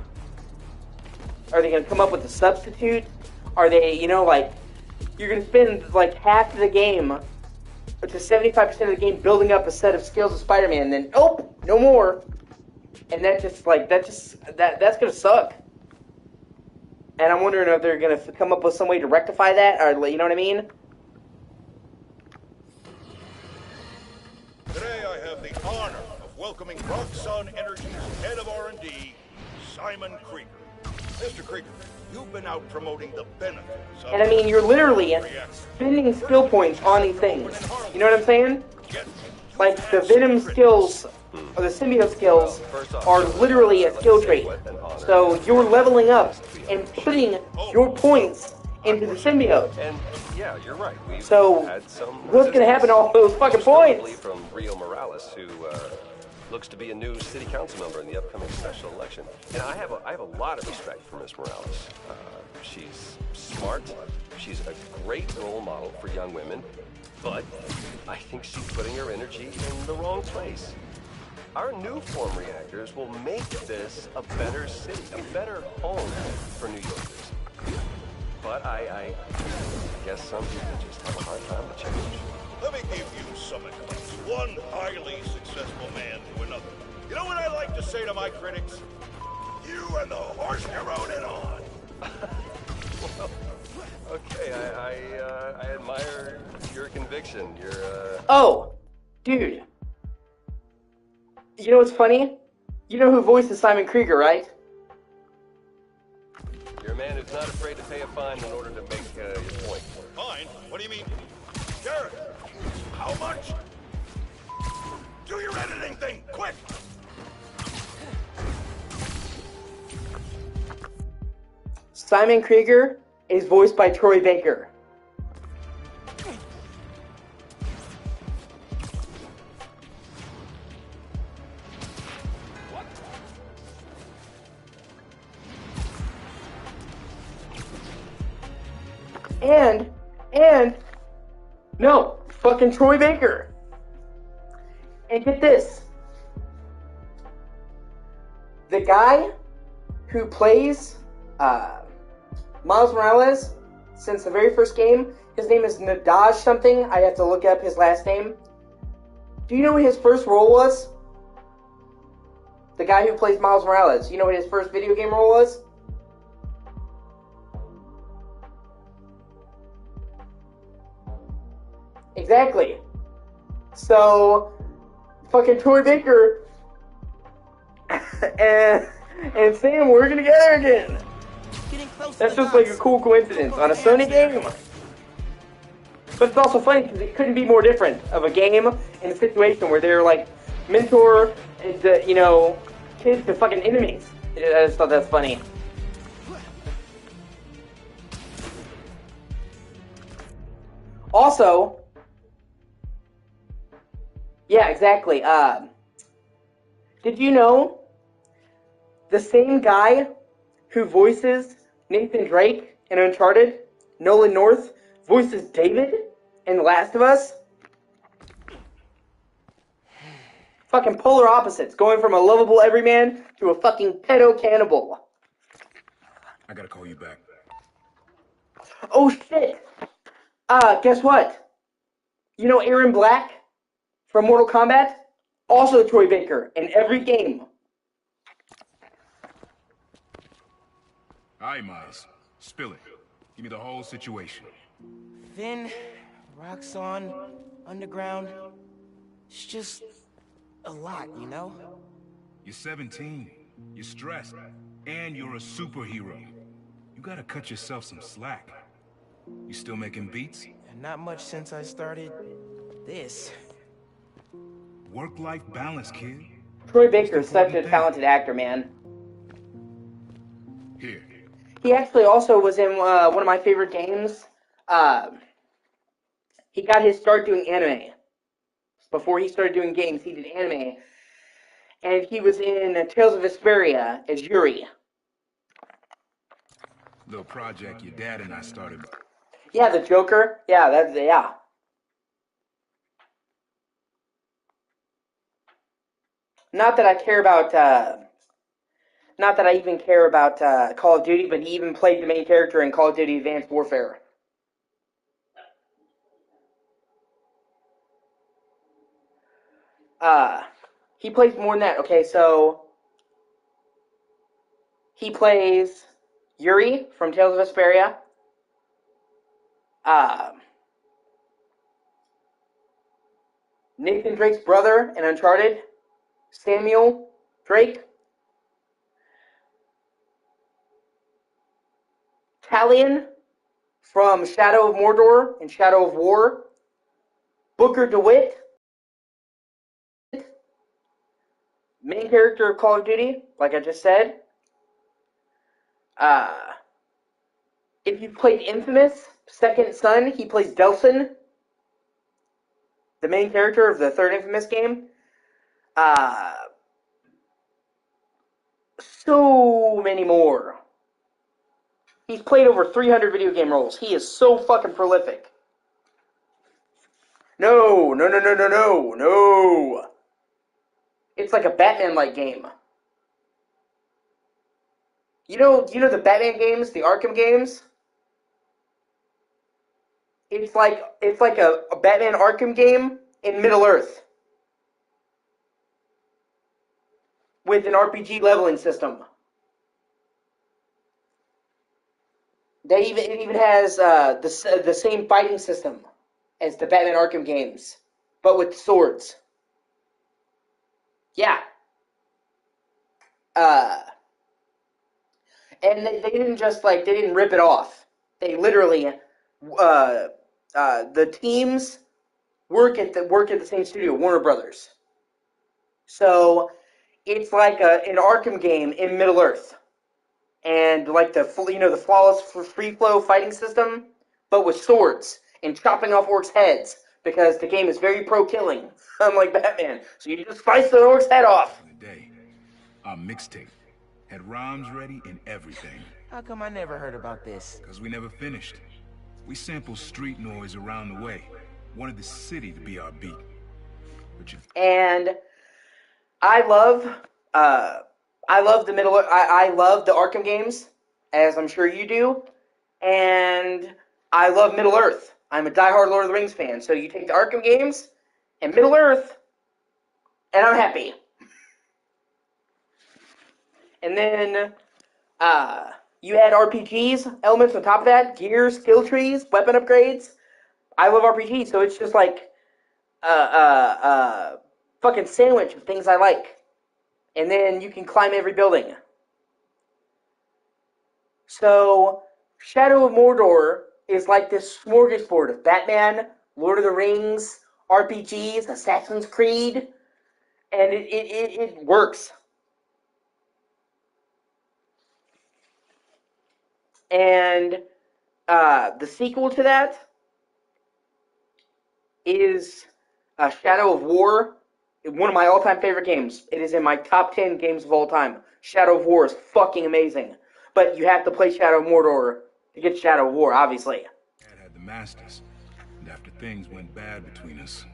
Speaker 1: Are they going to come up with a substitute? Are they, like, you're going to spend like half of the game to 75% of the game building up a set of skills of Spider-Man, and then no more. And that's going to suck. And I'm wondering if they're going to come up with some way to rectify that, or you know what I mean?
Speaker 8: Today I have the honor of welcoming Roxxon Energy's head of R&D, Simon Krieger. Mr. Krieger, you've been out promoting the benefits of...
Speaker 1: And I mean, you're literally spending skill points on these things. You know what I'm saying? Like, the Venom skills, or the symbiote skills, are literally a skill trait. So you're leveling up and putting your points into the symbiote.
Speaker 9: And yeah, you're right.
Speaker 1: So what's going to happen to all those fucking points?
Speaker 9: From Rio Morales, who looks to be a new city council member in the upcoming special election. And I have a lot of respect for Miss Morales. She's smart. She's a great role model for young women. But I think she's putting her energy in the wrong place. Our new form reactors will make this a better city, a better home for New Yorkers. But I guess some people just have a hard time with change.
Speaker 8: Let me give you some advice. One highly successful man to another. You know what I like to say to my critics? You and the horse you rode it on.
Speaker 9: Well, okay, I admire your conviction.
Speaker 1: Oh, dude. You know what's funny? You know who voices Simon Krieger, right?
Speaker 9: You're a man who's not afraid to pay a fine in order to make your point.
Speaker 8: Fine? What do you mean? Garrett, how much? Do your editing thing, quick!
Speaker 1: Simon Krieger is voiced by Troy Baker. No, fucking Troy Baker. And get this. The guy who plays Miles Morales since the very first game, his name is Nadaj something. I have to look up his last name. Do you know what his first role was? The guy who plays Miles Morales. You know what his first video game role was? Exactly. So, fucking Troy Baker and Sam working together again. That's just like a cool coincidence on a Sony game. But it's also funny because it couldn't be more different of a game in a situation where they're like mentor, kids to fucking enemies. I just thought that's funny. Also, yeah, exactly. Did you know the same guy who voices Nathan Drake in Uncharted, Nolan North, voices David in The Last of Us? Fucking polar opposites, going from a lovable everyman to a fucking pedo cannibal.
Speaker 6: I gotta call you back.
Speaker 1: Oh shit! Guess what? You know Aaron Black from Mortal Kombat? Also Troy Baker in every game.
Speaker 6: All right, Miles. Spill it. Give me the whole situation.
Speaker 3: Finn, Roxxon, Underground. It's just a lot, you know?
Speaker 6: You're 17. You're stressed. And you're a superhero. You gotta cut yourself some slack. You still making beats?
Speaker 3: And not much since I started this.
Speaker 6: Work-life balance, kid.
Speaker 1: Troy Baker is such
Speaker 6: Most
Speaker 1: a
Speaker 6: important
Speaker 1: talented actor, man.
Speaker 6: thing. Here.
Speaker 1: He actually also was in one of my favorite games. He got his start doing anime. Before he started doing games, he did anime. And he was in Tales of Vesperia as Yuri.
Speaker 6: Little project your dad and I started.
Speaker 1: Yeah, the Joker. Yeah. Not that I care about, not that I even care about Call of Duty, but he even played the main character in Call of Duty Advanced Warfare. He plays more than that. Okay, so he plays Yuri from Tales of Vesperia. Nathan Drake's brother in Uncharted, Samuel Drake. Talion from Shadow of Mordor and Shadow of War. Booker DeWitt, main character of Call of Duty, like I just said. If you played Infamous, Second Son, he plays Delsin, the main character of the third Infamous game. So many more. He's played over 300 video game roles. He is so fucking prolific. No. It's like a Batman-like game. You know the Batman games, the Arkham games? It's like a Batman Arkham game in Middle Earth. With an RPG leveling system. It even has the same fighting system as the Batman Arkham games, but with swords. Yeah. And they didn't just they didn't rip it off. They literally, the teams work at the same studio, Warner Brothers. So it's like an Arkham game in Middle Earth, and like the flawless free flow fighting system, but with swords and chopping off orcs' heads because the game is very pro killing, unlike Batman. So you just slice the orc's head off.
Speaker 6: Day. Our mixtape had rhymes ready and everything.
Speaker 3: How come I never heard about this?
Speaker 6: Because we never finished. We sampled street noise around the way. Wanted the city to be our beat.
Speaker 1: And I love I love the Arkham games, as I'm sure you do, and I love Middle Earth. I'm a diehard Lord of the Rings fan, so you take the Arkham games and Middle Earth, and I'm happy. And then you add RPGs elements on top of that, gear, skill trees, weapon upgrades. I love RPGs, so it's just like fucking sandwich of things I like. And then you can climb every building. So, Shadow of Mordor is like this smorgasbord of Batman, Lord of the Rings, RPGs, Assassin's Creed, and it works. And the sequel to that is Shadow of War, one of my all-time favorite games. It is in my top 10 games of all time. Shadow of War is fucking amazing. But you have to play Shadow of Mordor to get Shadow of War, obviously.
Speaker 6: Dad had the Masters, and after things went bad between us...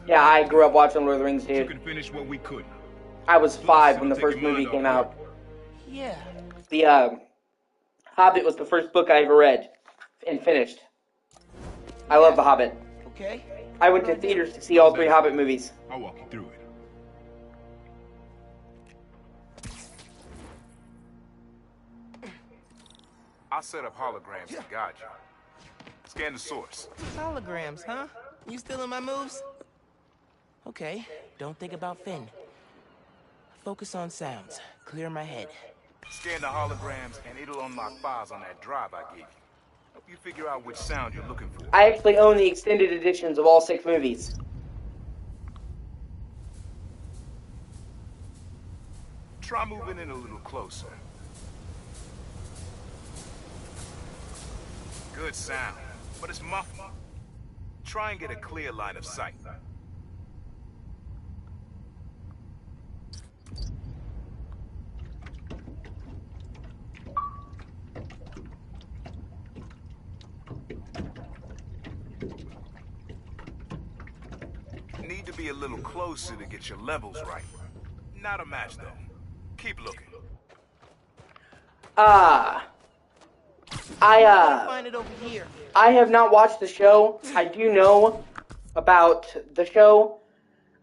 Speaker 1: Yeah, I grew up watching Lord of the Rings,
Speaker 6: You
Speaker 1: dude.
Speaker 6: can finish what we couldn't.
Speaker 1: I was
Speaker 6: Plus,
Speaker 1: 5
Speaker 6: it'll
Speaker 1: when the
Speaker 6: take
Speaker 1: first
Speaker 6: your mind
Speaker 1: movie
Speaker 6: off
Speaker 1: came
Speaker 6: work.
Speaker 1: out.
Speaker 3: Yeah.
Speaker 1: The Hobbit was the first book I ever read and finished. I love The Hobbit.
Speaker 3: Okay.
Speaker 1: I went
Speaker 3: What
Speaker 1: to
Speaker 3: do I do?
Speaker 1: theaters to see all 3 Hobbit movies.
Speaker 6: I'll walk you through it. I'll set up holograms to guide you. Scan the source.
Speaker 3: Holograms, huh? You stealing my moves? Okay, don't think about Finn. Focus on sounds. Clear my head.
Speaker 6: Scan the holograms and it'll unlock files on that drive I gave you. Help you figure out which sound you're looking for.
Speaker 1: I actually own the extended editions of all 6 movies.
Speaker 6: Try moving in a little closer. Good sound, but it's muffled. Try and get a clear line of sight. Need to be a little closer to get your levels right. Not a match, though. Keep looking.
Speaker 3: Find it over here.
Speaker 1: I have not watched the show. I do know about the show.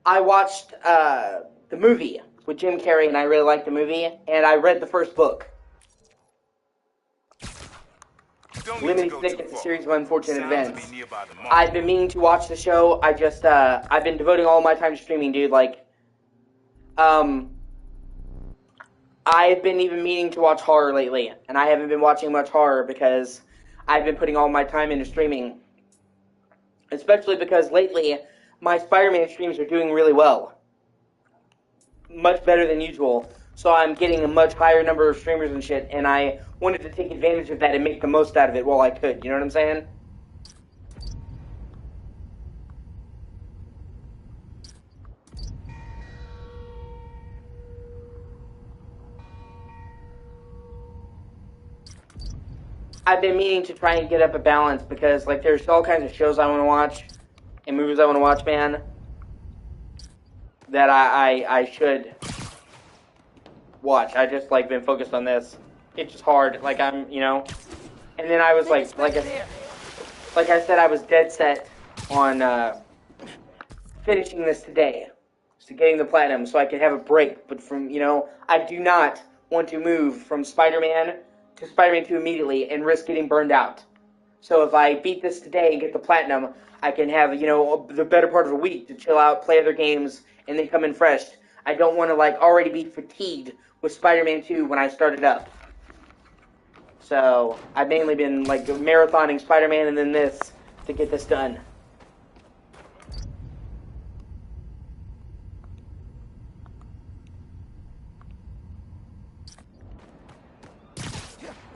Speaker 1: I watched the movie with Jim Carrey, and I really liked the movie, and I read the first book. Lemony Snicket, The Series of Unfortunate Events. I've been meaning to watch the show. I've been devoting all my time to streaming, dude. I've been even meaning to watch horror lately, and I haven't been watching much horror because I've been putting all my time into streaming. Especially because lately, my Spider-Man streams are doing really well. Much better than usual. So I'm getting a much higher number of streamers and shit, and I wanted to take advantage of that and make the most out of it while I could. You know what I'm saying? I've been meaning to try and get up a balance because, like, there's all kinds of shows I want to watch and movies I want to watch, man, that I should watch. I just, like, been focused on this. It's just hard. Like, I'm, you know. And then I was like I said, I was dead set on finishing this today. So getting the platinum so I could have a break. But from, you know, I do not want to move from Spider-Man to Spider-Man 2 immediately and risk getting burned out. So if I beat this today and get the platinum, I can have, you know, the better part of a week to chill out, play other games, and then come in fresh. I don't want to, like, already be fatigued with Spider-Man 2 when I start it up. So I've mainly been, like, marathoning Spider-Man and then this to get this done.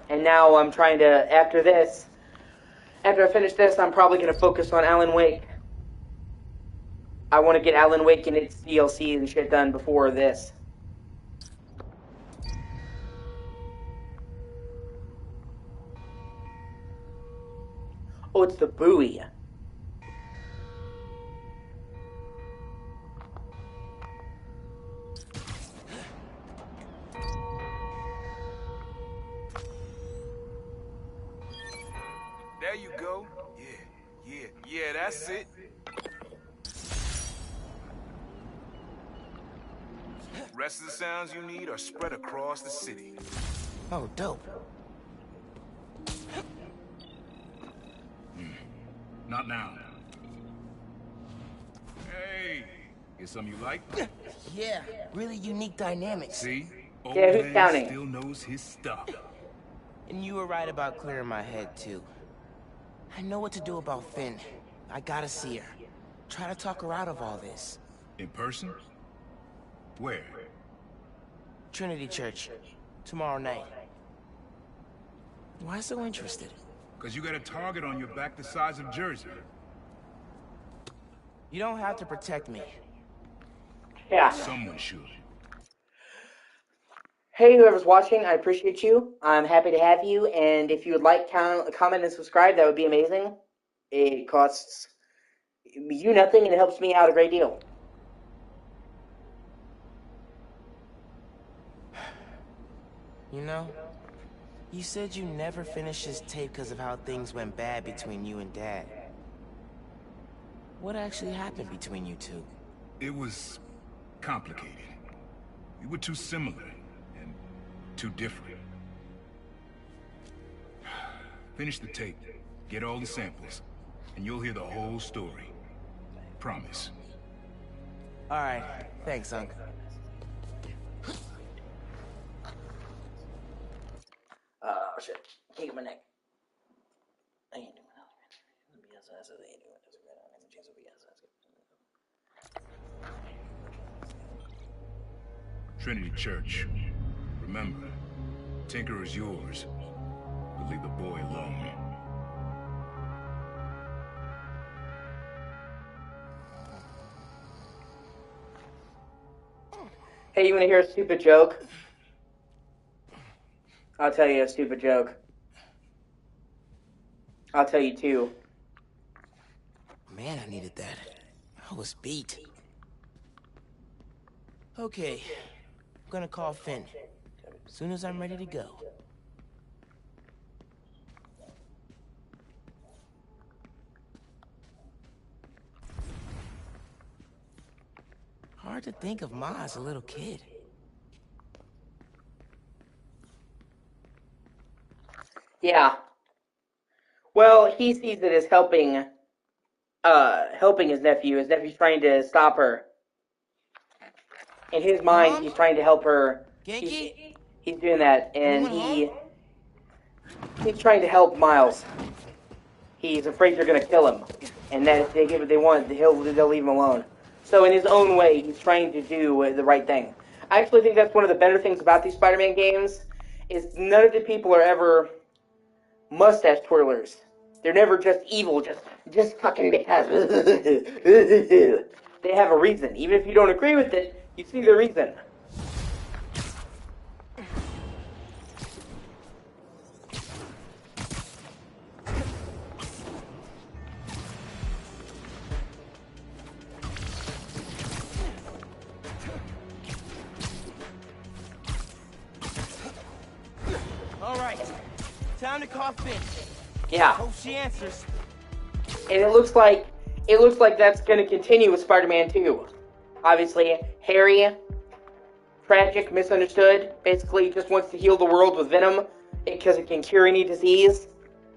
Speaker 1: And now I'm trying to, after I finish this, I'm probably going to focus on Alan Wake. I want to get Alan Wake and its DLC and shit done before this. Oh, it's the buoy.
Speaker 6: There you go. Yeah, that's it. Rest of the sounds you need are spread across the city.
Speaker 3: Oh, dope.
Speaker 6: Not now. Hey, get something you like?
Speaker 3: Yeah, really unique dynamics.
Speaker 6: See? Old
Speaker 1: Yeah, who's
Speaker 6: man
Speaker 1: counting?
Speaker 6: still knows his stuff.
Speaker 3: And you were right about clearing my head, too. I know what to do about Finn. I gotta see her. Try to talk her out of all this.
Speaker 6: In person? Where?
Speaker 3: Trinity Church. Tomorrow night. Why so interested?
Speaker 6: Because you got a target on your back the size of Jersey.
Speaker 3: You don't have to protect me.
Speaker 1: Yeah.
Speaker 6: Someone should.
Speaker 1: Hey, whoever's watching, I appreciate you. I'm happy to have you, and if you would like, comment, and subscribe, that would be amazing. It costs you nothing, and it helps me out a great deal.
Speaker 3: You know, you said you never finished this tape because of how things went bad between you and Dad. What actually happened between you two?
Speaker 6: It was complicated. We were too similar and too different. Finish the tape, get all the samples, and you'll hear the whole story. Promise.
Speaker 3: All right, thanks, Unc.
Speaker 1: Oh, shit. Can't get my neck. I ain't doing
Speaker 6: Trinity Church. Remember, Tinker is yours, but leave the boy alone.
Speaker 1: Hey, you want to hear a stupid joke? I'll tell you a stupid joke. I'll tell you two.
Speaker 3: Man, I needed that. I was beat. Okay, I'm gonna call Finn. As soon as I'm ready to go. Hard to think of Ma as a little kid.
Speaker 1: Yeah. Well, he sees it as helping his nephew. His nephew's trying to stop her. In his mind,
Speaker 3: Mom?
Speaker 1: he's trying to help her.
Speaker 3: Genki?
Speaker 1: He's doing that, and
Speaker 3: Anyone
Speaker 1: he's trying to help Miles. He's afraid they're gonna kill him, and that if they give what they want, they'll leave him alone. So in his own way, he's trying to do the right thing. I actually think that's one of the better things about these Spider-Man games, is none of the people are ever mustache twirlers. They're never just evil, just fucking because. They have a reason. Even if you don't agree with it, you see the reason.
Speaker 3: All right, time to call Finn.
Speaker 1: Yeah.
Speaker 3: Hope she answers.
Speaker 1: And it looks like that's going to continue with Spider-Man 2. Obviously, Harry, tragic, misunderstood, basically just wants to heal the world with Venom because it can cure any disease,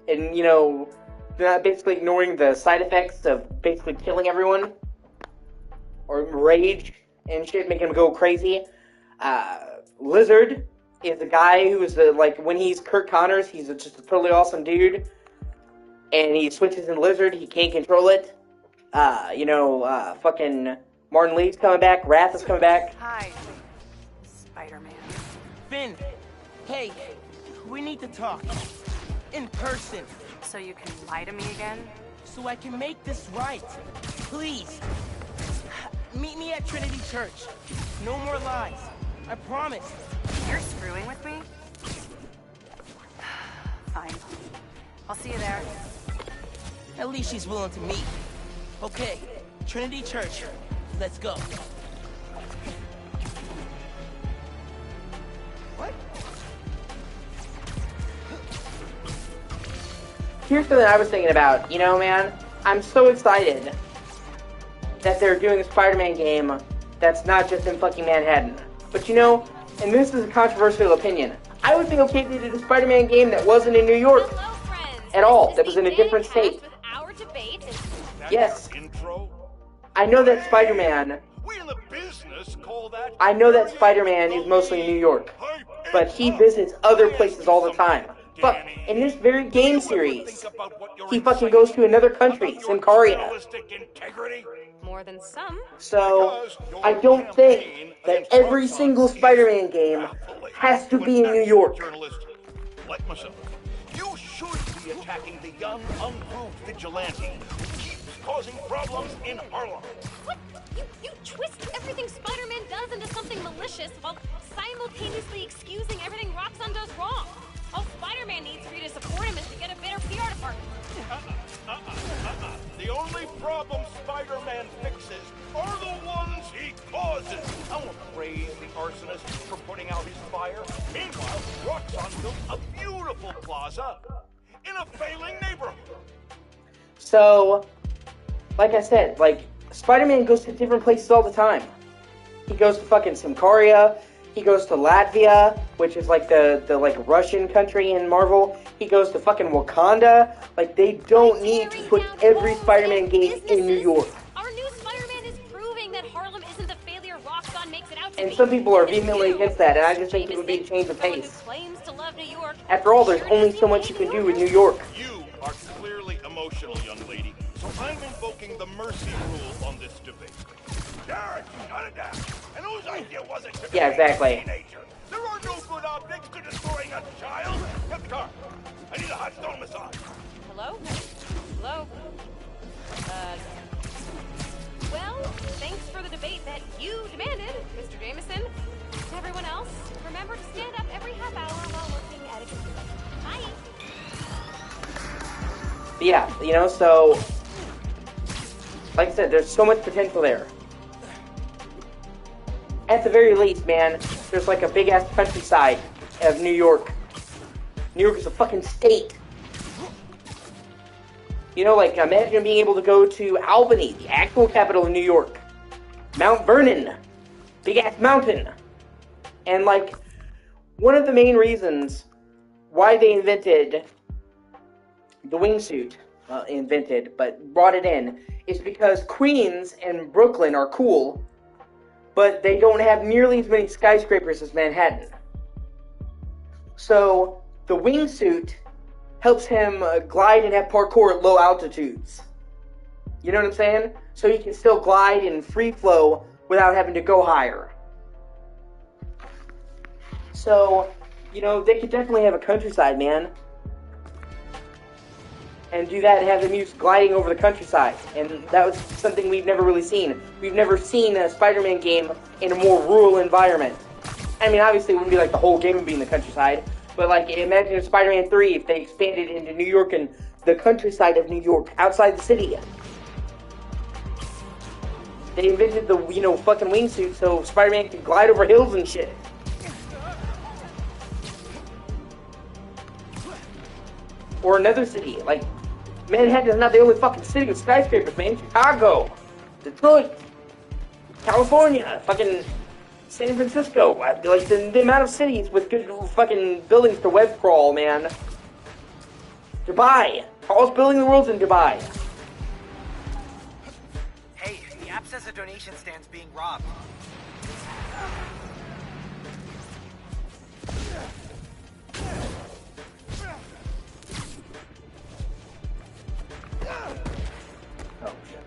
Speaker 1: and not basically ignoring the side effects of basically killing everyone, or rage and shit, making him go crazy. Lizard is a guy who is when he's Kurt Connors, he's just a totally awesome dude. And he switches in Lizard, he can't control it. Fucking Martin Lee's coming back, Wrath is coming back.
Speaker 7: Hi, Spider-Man.
Speaker 3: Finn, hey, we need to talk. In person.
Speaker 7: So you can lie to me again?
Speaker 3: So I can make this right. Please. Meet me at Trinity Church. No more lies. I promise.
Speaker 7: You're screwing with me? Fine. I'll see you there.
Speaker 3: At least she's willing to meet. Okay, Trinity Church. Let's go. What?
Speaker 1: Here's something I was thinking about. Man, I'm so excited that they're doing a Spider-Man game that's not just in fucking Manhattan. But and this is a controversial opinion, I would be okay if they did a Spider-Man game that wasn't in New York at all, that was in a different state. Yes. I know that Spider-Man is mostly in New York, but he visits other places all the time. Fuck, in this very game series, he fucking goes to another country, Sicaria.
Speaker 4: More than some.
Speaker 1: So, I don't think that every single Spider-Man game has to be in New York.
Speaker 8: Like myself, you should be attacking the young, unproved vigilante who keeps causing problems in Harlem.
Speaker 4: What? You twist everything Spider-Man does into something malicious while simultaneously excusing everything Roxxon does wrong. All Spider-Man needs for you to support him is to get a better PR department.
Speaker 8: The only problem Spider-Man fixes are the ones he causes. I won't praise the arsonist for putting out his fire. Meanwhile, Roxxon built a beautiful plaza in a failing neighborhood.
Speaker 1: So, like I said, like, Spider-Man goes to different places all the time. He goes to fucking Simkaria. He goes to Latvia, which is like the like Russian country in Marvel. He goes to fucking Wakanda. Like, they don't need to put every Spider-Man game in New York.
Speaker 4: Our new Spider-Man is proving that Harlem isn't the failure Roxxon makes it out to be.
Speaker 1: And some people are vehemently against that, and I just think it would be a change of pace. After all, there's only so much you can do in New York.
Speaker 8: You are clearly emotional, young lady, so I'm invoking the mercy rule on this debate. Jared, shut it down. And whose idea was it to
Speaker 1: Yeah, exactly.
Speaker 8: a teenager? There are no good objects to destroying a child. Get the car. I need a hot stone massage.
Speaker 4: Hello? Hello? Well, thanks for the debate that you demanded, Mr. Jameson. To everyone else, remember to stand up every half hour while working at a computer. Bye!
Speaker 1: Yeah, you know, so, like I said, there's so much potential there. At the very least, man, there's like a big-ass countryside of New York. New York is a fucking state. You know, like, imagine being able to go to Albany, the actual capital of New York. Mount Vernon. Big-ass mountain. And, like, one of the main reasons why they invented the wingsuit, but brought it in, is because Queens and Brooklyn are cool, but they don't have nearly as many skyscrapers as Manhattan. So, the wingsuit helps him glide and have parkour at low altitudes. You know what I'm saying? So he can still glide in free flow without having to go higher. So, you know, they could definitely have a countryside, man. And do that and have them use gliding over the countryside. And that was something we've never really seen. We've never seen a Spider-Man game in a more rural environment. I mean, obviously it wouldn't be like the whole game would be in the countryside, but like, imagine Spider-Man 3 if they expanded into New York and the countryside of New York, outside the city. They invented the, you know, fucking wingsuit so Spider-Man could glide over hills and shit. Or another city, like, Manhattan is not the only fucking city with skyscrapers, man. Chicago, Detroit, California, fucking San Francisco. Like, the amount of cities with good fucking buildings to web crawl, man. Dubai. Tallest building in the world's in Dubai.
Speaker 2: Hey, the app says a donation stand's being robbed.
Speaker 1: Oh, shit.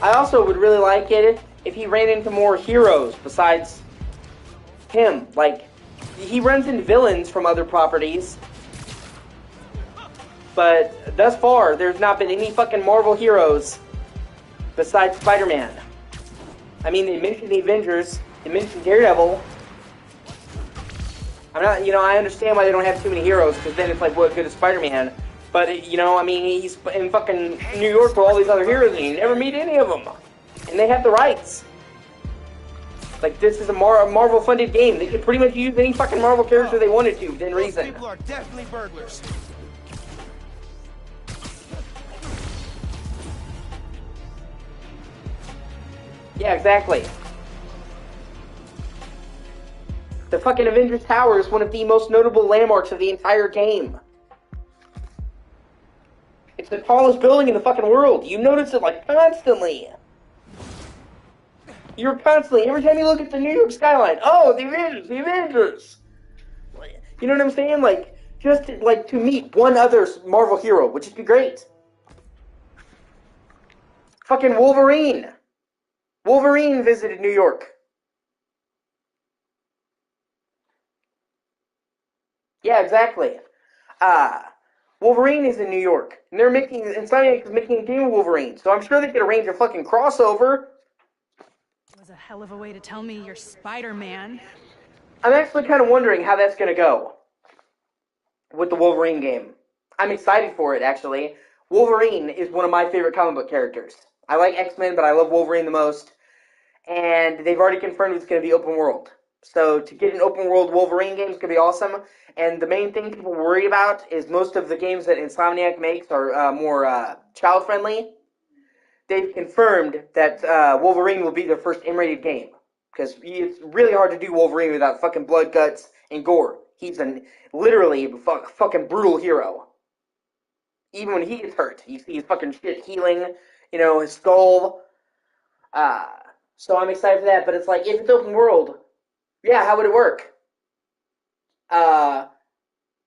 Speaker 1: I also would really like it if he ran into more heroes besides him. Like, he runs into villains from other properties, but thus far, there's not been any fucking Marvel heroes besides Spider-Man. I mean, they mentioned the Avengers, they mentioned Daredevil. I'm not, you know, I understand why they don't have too many heroes, because then it's like, what good is Spider-Man? But, you know, I mean, he's in fucking New York with all these other heroes, and you never meet any of them. And they have the rights. Like, this is a Marvel-funded game. They could pretty much use any fucking Marvel character they wanted to, within reason.
Speaker 3: People are definitely burglars.
Speaker 1: Yeah, exactly. The fucking Avengers Tower is one of the most notable landmarks of the entire game. It's the tallest building in the fucking world. You notice it, like, constantly. You're constantly, every time you look at the New York skyline, oh, the Avengers, the Avengers. You know what I'm saying? Like, just, like, to meet one other Marvel hero would just be great. Fucking Wolverine. Wolverine visited New York. Yeah, exactly. Wolverine is in New York, and they're making, and Insomniac is making a game of Wolverine, so I'm sure they could arrange a fucking crossover,
Speaker 7: was a hell of a way to tell me you're Spider-Man.
Speaker 1: I'm actually kind of wondering how that's going to go with the Wolverine game. I'm excited for it, actually. Wolverine is one of my favorite comic book characters. I like X-Men, but I love Wolverine the most. And they've already confirmed it's going to be open world. So to get an open world Wolverine game is going to be awesome. And the main thing people worry about is most of the games that Insomniac makes are more child-friendly. They've confirmed that Wolverine will be their first M-rated game. Because it's really hard to do Wolverine without fucking blood, guts, and gore. He's literally fucking brutal hero. Even when he gets hurt, you see his fucking shit healing, his skull. So I'm excited for that, but it's like, if it's open world, yeah, how would it work?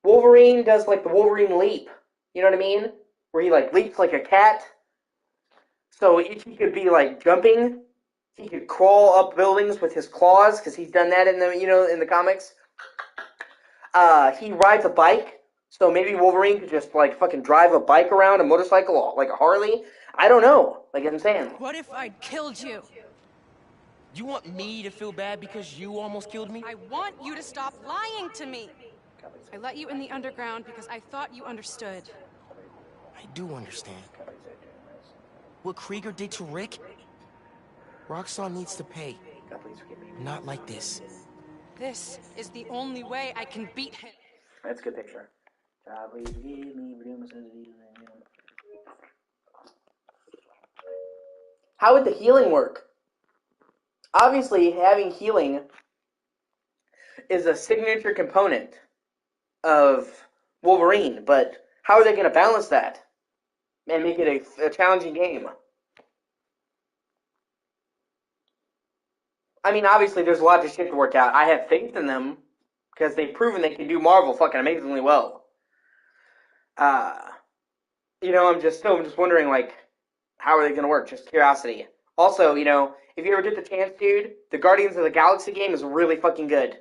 Speaker 1: Wolverine does, like, the Wolverine leap. You know what I mean? Where he, like, leaps like a cat. So if he could be, like, jumping, he could crawl up buildings with his claws, because he's done that in the comics. He rides a bike, so maybe Wolverine could just, like, fucking drive a bike around, a motorcycle, like a Harley. I don't know. Like I'm saying.
Speaker 7: What if I'd killed you?
Speaker 3: You want me to feel bad because you almost killed me?
Speaker 7: I want you to stop lying to me. I let you in the underground because I thought you understood.
Speaker 3: I do understand. What Krieger did to Rick? Roxxon needs to pay. Not like this.
Speaker 7: This is the only way I can beat him.
Speaker 1: That's a good picture. How would the healing work? Obviously, having healing is a signature component of Wolverine, but how are they going to balance that and make it a challenging game? I mean, obviously, there's a lot of shit to work out. I have faith in them because they've proven they can do Marvel fucking amazingly well. I'm just wondering, like, how are they going to work? Just curiosity. Also, if you ever get the chance, dude, the Guardians of the Galaxy game is really fucking good.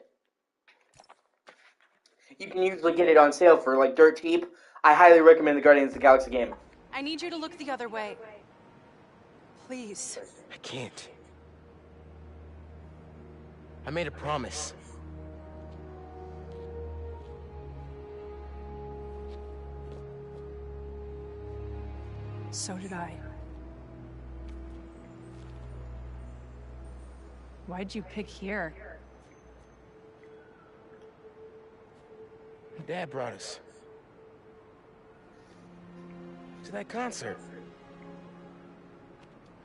Speaker 1: You can usually get it on sale for, like, dirt cheap. I highly recommend the Guardians of the Galaxy game.
Speaker 7: I need you to look the other way. Please.
Speaker 3: I can't. I made a promise.
Speaker 7: So did I. Why'd you pick here?
Speaker 3: Dad brought us to that concert.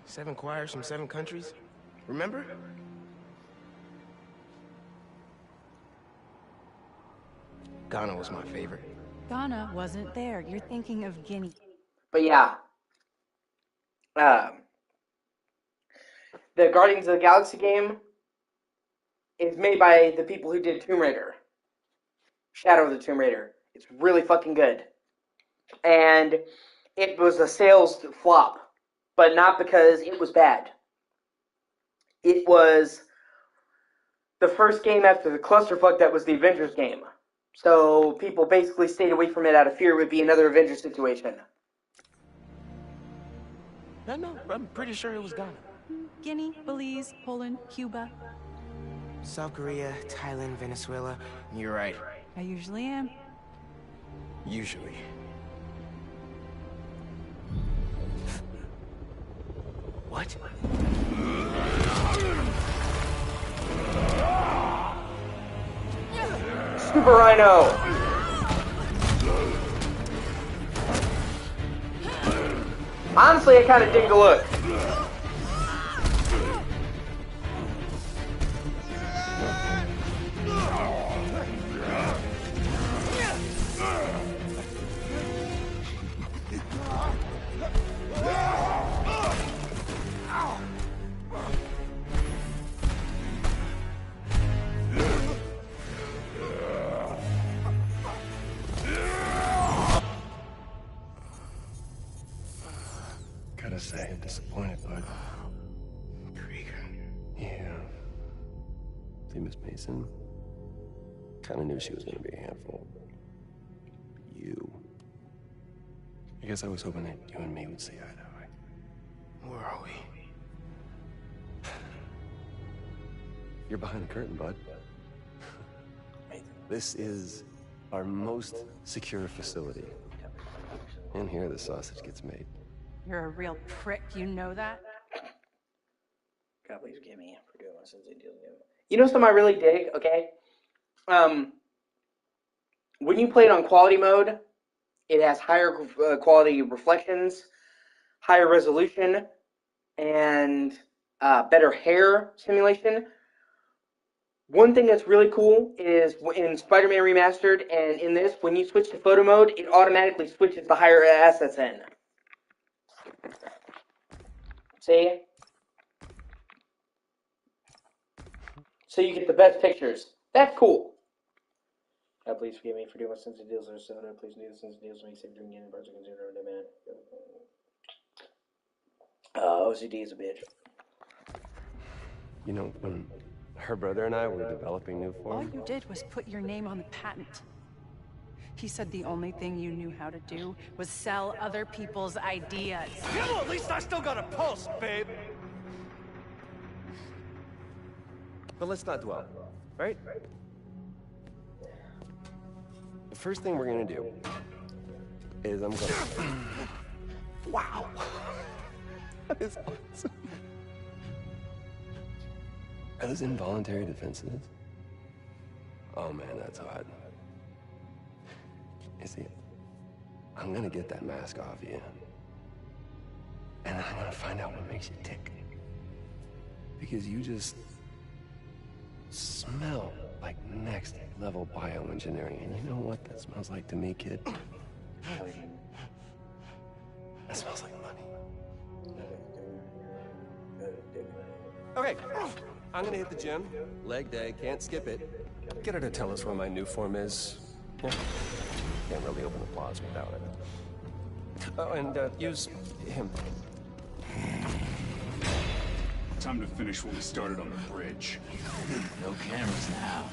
Speaker 3: 7 choirs from 7 countries. Remember? Ghana was my favorite.
Speaker 7: Ghana wasn't there. You're thinking of Guinea.
Speaker 1: But yeah. The Guardians of the Galaxy game is made by the people who did Tomb Raider. Shadow of the Tomb Raider. It's really fucking good. And it was a sales flop. But not because it was bad. It was the first game after the clusterfuck that was the Avengers game. So people basically stayed away from it out of fear it would be another Avengers situation.
Speaker 3: No, I'm pretty sure it was Ghana.
Speaker 7: Guinea, Belize, Poland, Cuba.
Speaker 3: South Korea, Thailand, Venezuela. You're right.
Speaker 7: I usually am.
Speaker 3: Usually. What?
Speaker 1: Super Rhino! Honestly, I kind of dig the look.
Speaker 9: Gotta say, I'm disappointed, bud.
Speaker 3: Krieger.
Speaker 9: Yeah. See, Miss Mason? Kinda knew she was gonna be a handful. You. I guess I was hoping that you and me would see eye to eye.
Speaker 3: Where are we?
Speaker 9: You're behind the curtain, bud. This is our most secure facility. And here the sausage gets made.
Speaker 7: You're a real prick, you know that?
Speaker 1: God, please forgive me for doing my sins and deals. You know something I really dig, okay? When you play it on quality mode, it has higher quality reflections, higher resolution, and better hair simulation. One thing that's really cool is in Spider-Man Remastered and in this, when you switch to photo mode, it automatically switches the higher assets in. See? So you get the best pictures. That's cool. God, please forgive me for doing my sins and deals. Please do the sins and deals. Make safe drinking and birds are consumed every day, man. O.C.G is a bitch.
Speaker 9: You know, when her brother and I were developing new
Speaker 7: All
Speaker 9: form...
Speaker 7: you did was put your name on the patent. He said the only thing you knew how to do was sell other people's ideas.
Speaker 8: Yeah, well, at least I still got a pulse, babe.
Speaker 9: But let's not dwell, right? The first thing we're gonna do is I'm gonna... Wow! That is awesome. Are those involuntary defenses? Oh man, that's hot. You see, I'm gonna get that mask off you. And I'm gonna find out what makes you tick. Because you just smell like next level bioengineering. And you know what that smells like to me, kid? That smells like money. Okay, I'm gonna hit the gym. Leg day, can't skip it. Get her to tell us where my new form is. Yeah. Can't really open the plaza without it. Oh, and use him.
Speaker 6: Time to finish what we started on the bridge.
Speaker 10: No cameras now.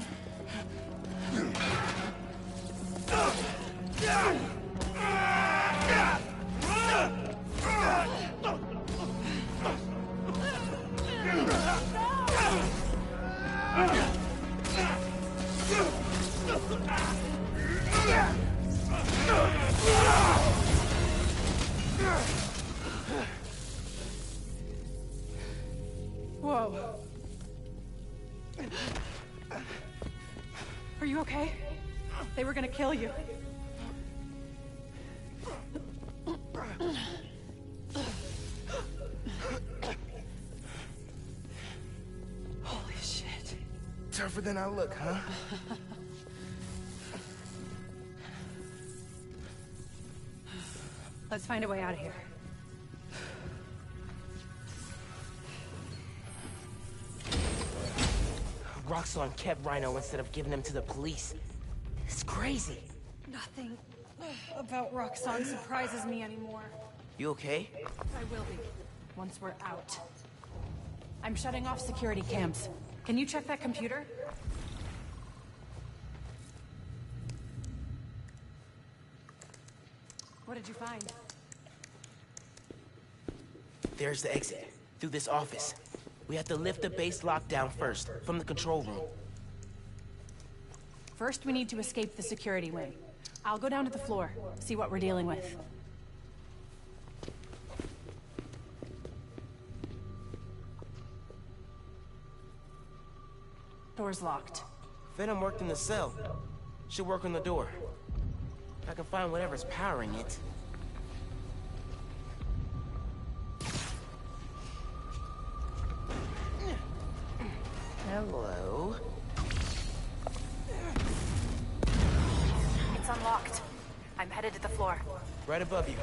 Speaker 7: Whoa. Are you okay? They were gonna kill you. Holy shit.
Speaker 3: Tougher than I look, huh?
Speaker 7: Let's find a way out of here.
Speaker 3: Roxxon kept Rhino instead of giving him to the police. It's crazy.
Speaker 7: Nothing about Roxxon surprises me anymore.
Speaker 3: You okay?
Speaker 7: I will be, once we're out. I'm shutting off security cams. Can you check that computer? What did you find?
Speaker 3: There's the exit. Through this office. We have to lift the base lockdown first, from the control room.
Speaker 7: First, we need to escape the security wing. I'll go down to the floor, see what we're dealing with. Door's locked.
Speaker 3: Venom worked in the cell. Should work on the door. I can find whatever's powering it. Hello.
Speaker 7: It's unlocked. I'm headed to the floor.
Speaker 3: Right above you.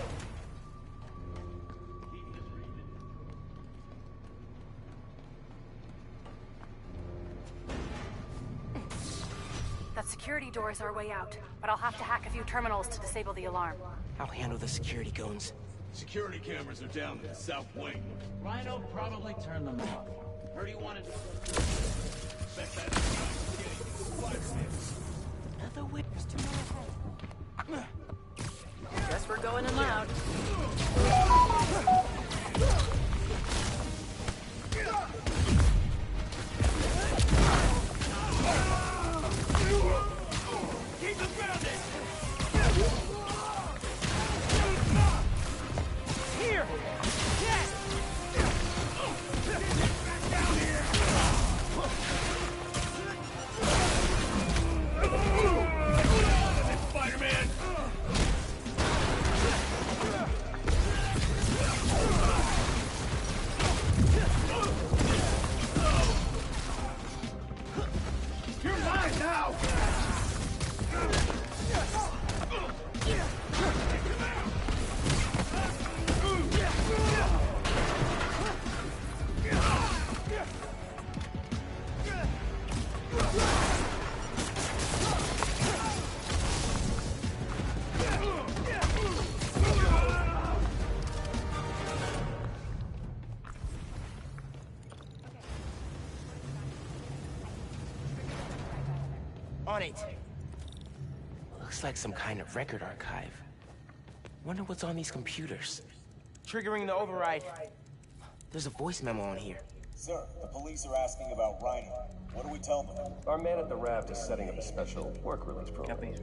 Speaker 7: That security door is our way out, but I'll have to hack a few terminals to disable the alarm.
Speaker 3: I'll handle the security goons.
Speaker 10: Security cameras are down in the south wing. Rhino probably turned them off. Heard he wanted... Bet that
Speaker 3: Another way.
Speaker 7: Guess we're going in loud.
Speaker 3: On it. Looks like some kind of record archive. Wonder what's on these computers. Triggering the override. There's a voice memo on here.
Speaker 11: Sir, the police are asking about Rhino. What do we tell them?
Speaker 9: Our man at the raft is setting up a special work release program.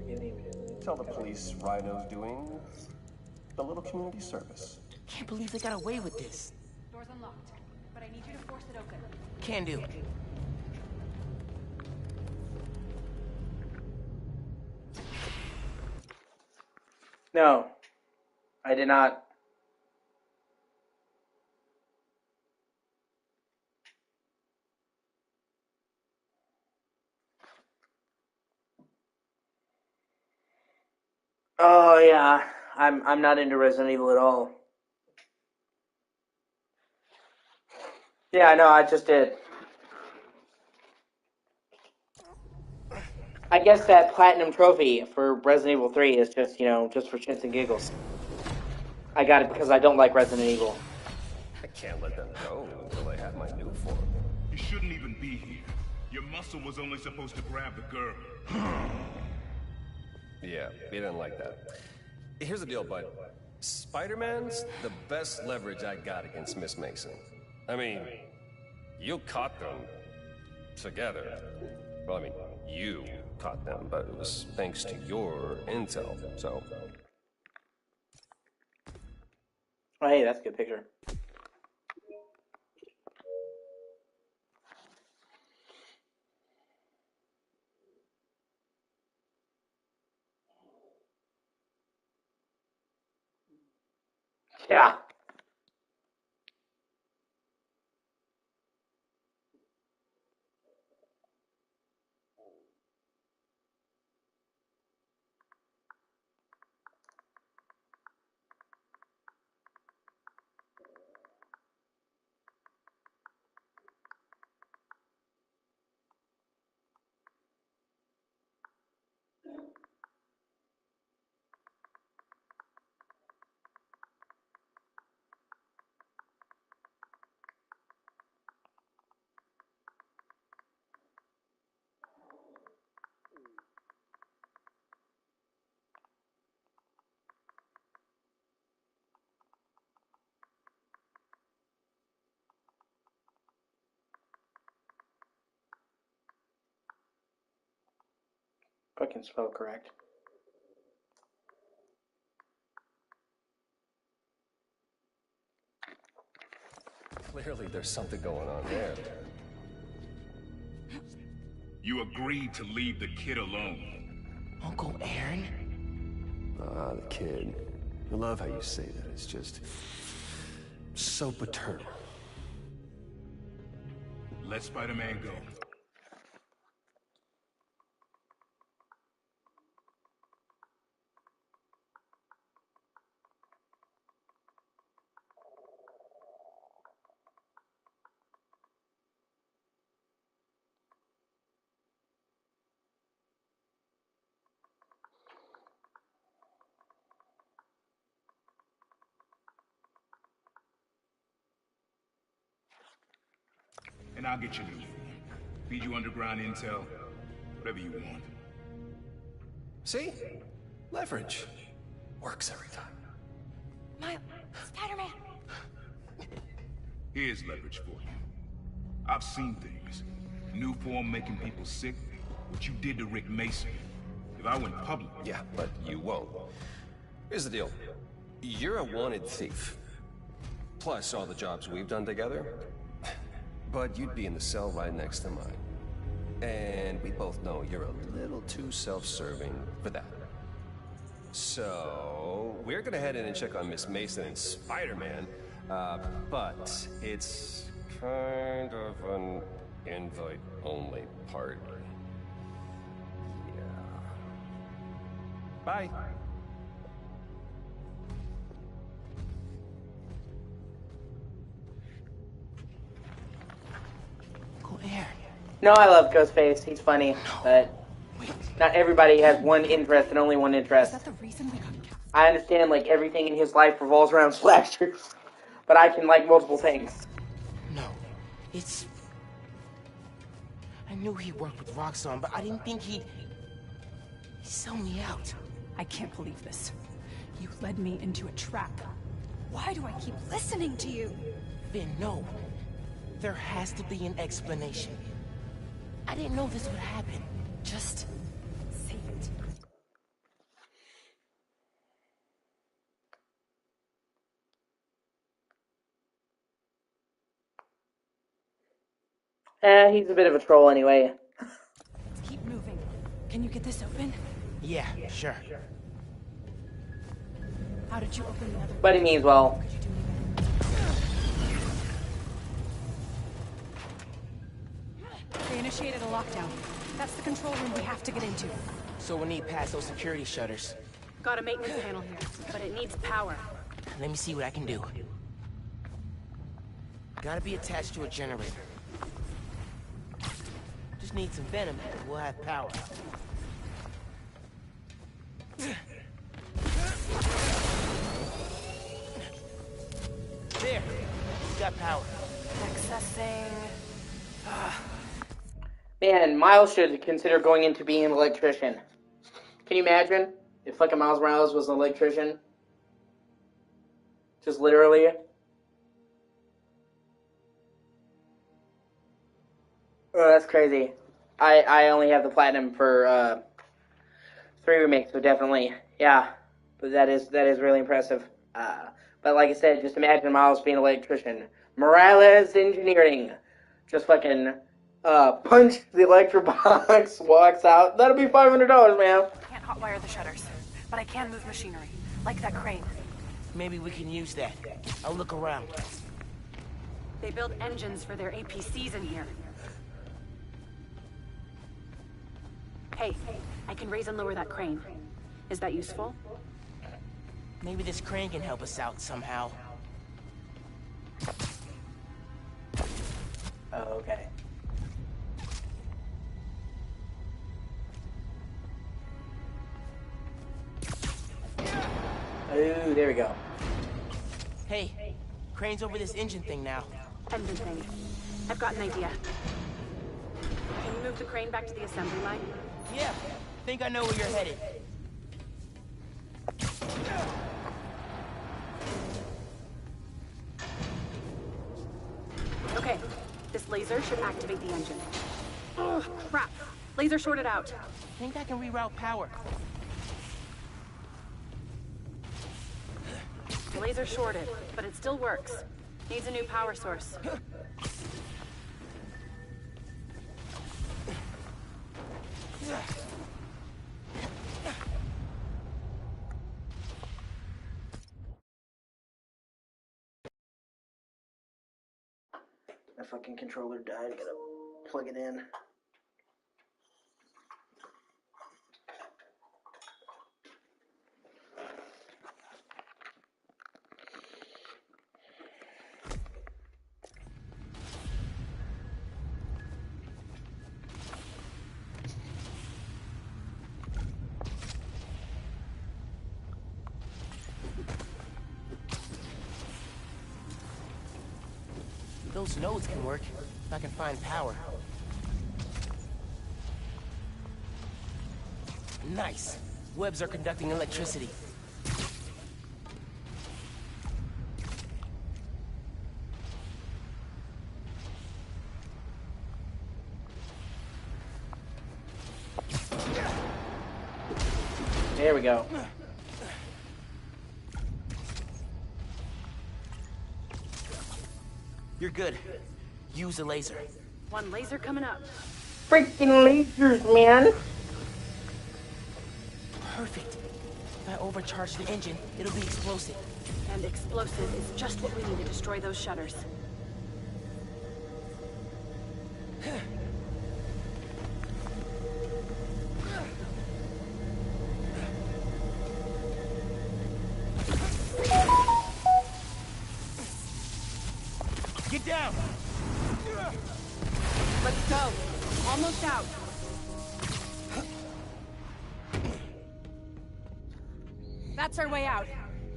Speaker 9: Tell the police Rhino's doing a little community service.
Speaker 3: Can't believe they got away with this.
Speaker 7: Door's unlocked, but I need you to force it open.
Speaker 3: Can do.
Speaker 1: No, I did not. Oh yeah, I'm not into Resident Evil at all. Yeah, I know, I just did. I guess that platinum trophy for Resident Evil 3 is just, just for shits and giggles. I got it because I don't like Resident Evil.
Speaker 9: I can't let them go until they have my new form.
Speaker 6: You shouldn't even be here. Your muscle was only supposed to grab the girl.
Speaker 9: Yeah, he didn't like that. Here's the deal, bud. Spider-Man's the best leverage I got against Miss Mason. I mean, you caught them together. Well, I mean, you caught them, but it was thanks to your intel, so...
Speaker 1: Oh, hey, that's a good picture. Yeah. If I can spell correct.
Speaker 9: Clearly there's something going on there.
Speaker 6: You agreed to leave the kid alone.
Speaker 3: Uncle Aaron?
Speaker 9: Ah, the kid. I love how you say that. It's just... so paternal.
Speaker 6: Let Spider-Man go. And I'll get you new form. Feed you underground intel. Whatever you want.
Speaker 9: See? Leverage. Works every time.
Speaker 4: Miles, Spider-Man.
Speaker 6: Here's leverage for you. I've seen things. New form making people sick. What you did to Rick Mason. If I went public...
Speaker 9: Yeah, but you won't. Here's the deal. You're a wanted thief. Plus all the jobs we've done together. But you'd be in the cell right next to mine. And we both know you're a little too self-serving for that. So, we're gonna head in and check on Miss Mason and Spider-Man, but it's kind of an invite-only party.
Speaker 3: Bye. Claire.
Speaker 1: No, I love Ghostface. He's funny, but not everybody has one interest and only one interest.
Speaker 7: Is that the reason we got captured?
Speaker 1: I understand, like, everything in his life revolves around slashers, but I can like multiple things.
Speaker 3: No, it's... I knew he worked with Roxxon, but I didn't think he'd sell me out.
Speaker 7: I can't believe this. You led me into a trap. Why do I keep listening to you?
Speaker 3: Finn, no. There has to be an explanation. I didn't know this would happen.
Speaker 7: Just say it.
Speaker 1: He's a bit of a troll anyway.
Speaker 7: Let's keep moving. Can you get this open?
Speaker 3: Yeah, sure.
Speaker 7: How did you open the other?
Speaker 1: But he means well.
Speaker 7: Could you do any better? They initiated a lockdown. That's the control room we have to get into.
Speaker 3: So we'll need past those security shutters.
Speaker 7: Got a maintenance panel here, but it needs power.
Speaker 3: Let me see what I can do. Gotta be attached to a generator. Just need some venom and we'll have power. There! We got power.
Speaker 7: Accessing...
Speaker 1: Man, Miles should consider going into being an electrician. Can you imagine if fucking Miles Morales was an electrician? Just literally. Oh, that's crazy. I only have the platinum for 3 remakes, so definitely, yeah. But that is really impressive. But like I said, just imagine Miles being an electrician. Morales Engineering. Just fucking punch the electric box, walks out. That'll be $500, man.
Speaker 7: Can't hotwire the shutters, but I can move machinery, like that crane.
Speaker 3: Maybe we can use that. I'll look around.
Speaker 7: They build engines for their APCs in here. Hey, I can raise and lower that crane. Is that useful?
Speaker 3: Maybe this crane can help us out somehow.
Speaker 1: Okay. Ooh, there we go.
Speaker 3: Hey, crane's over this engine thing now.
Speaker 7: Engine thing. I've got an idea. Can you move the crane back to the assembly line?
Speaker 3: Yeah, think I know where you're headed.
Speaker 7: Okay, this laser should activate the engine. Oh, crap. Laser shorted out.
Speaker 3: Think I can reroute power.
Speaker 7: The laser shorted, but it still works. Needs a new power source.
Speaker 1: My fucking controller died. I gotta plug it in.
Speaker 3: Those nodes can work, if I can find power. Nice. Webs are conducting electricity.
Speaker 1: There we go.
Speaker 3: You're good. Use a laser.
Speaker 7: One laser coming up.
Speaker 1: Freaking lasers, man.
Speaker 3: Perfect. If I overcharge the engine, it'll be explosive.
Speaker 7: And explosive is just what we need to destroy those shutters. Almost out. That's our way out.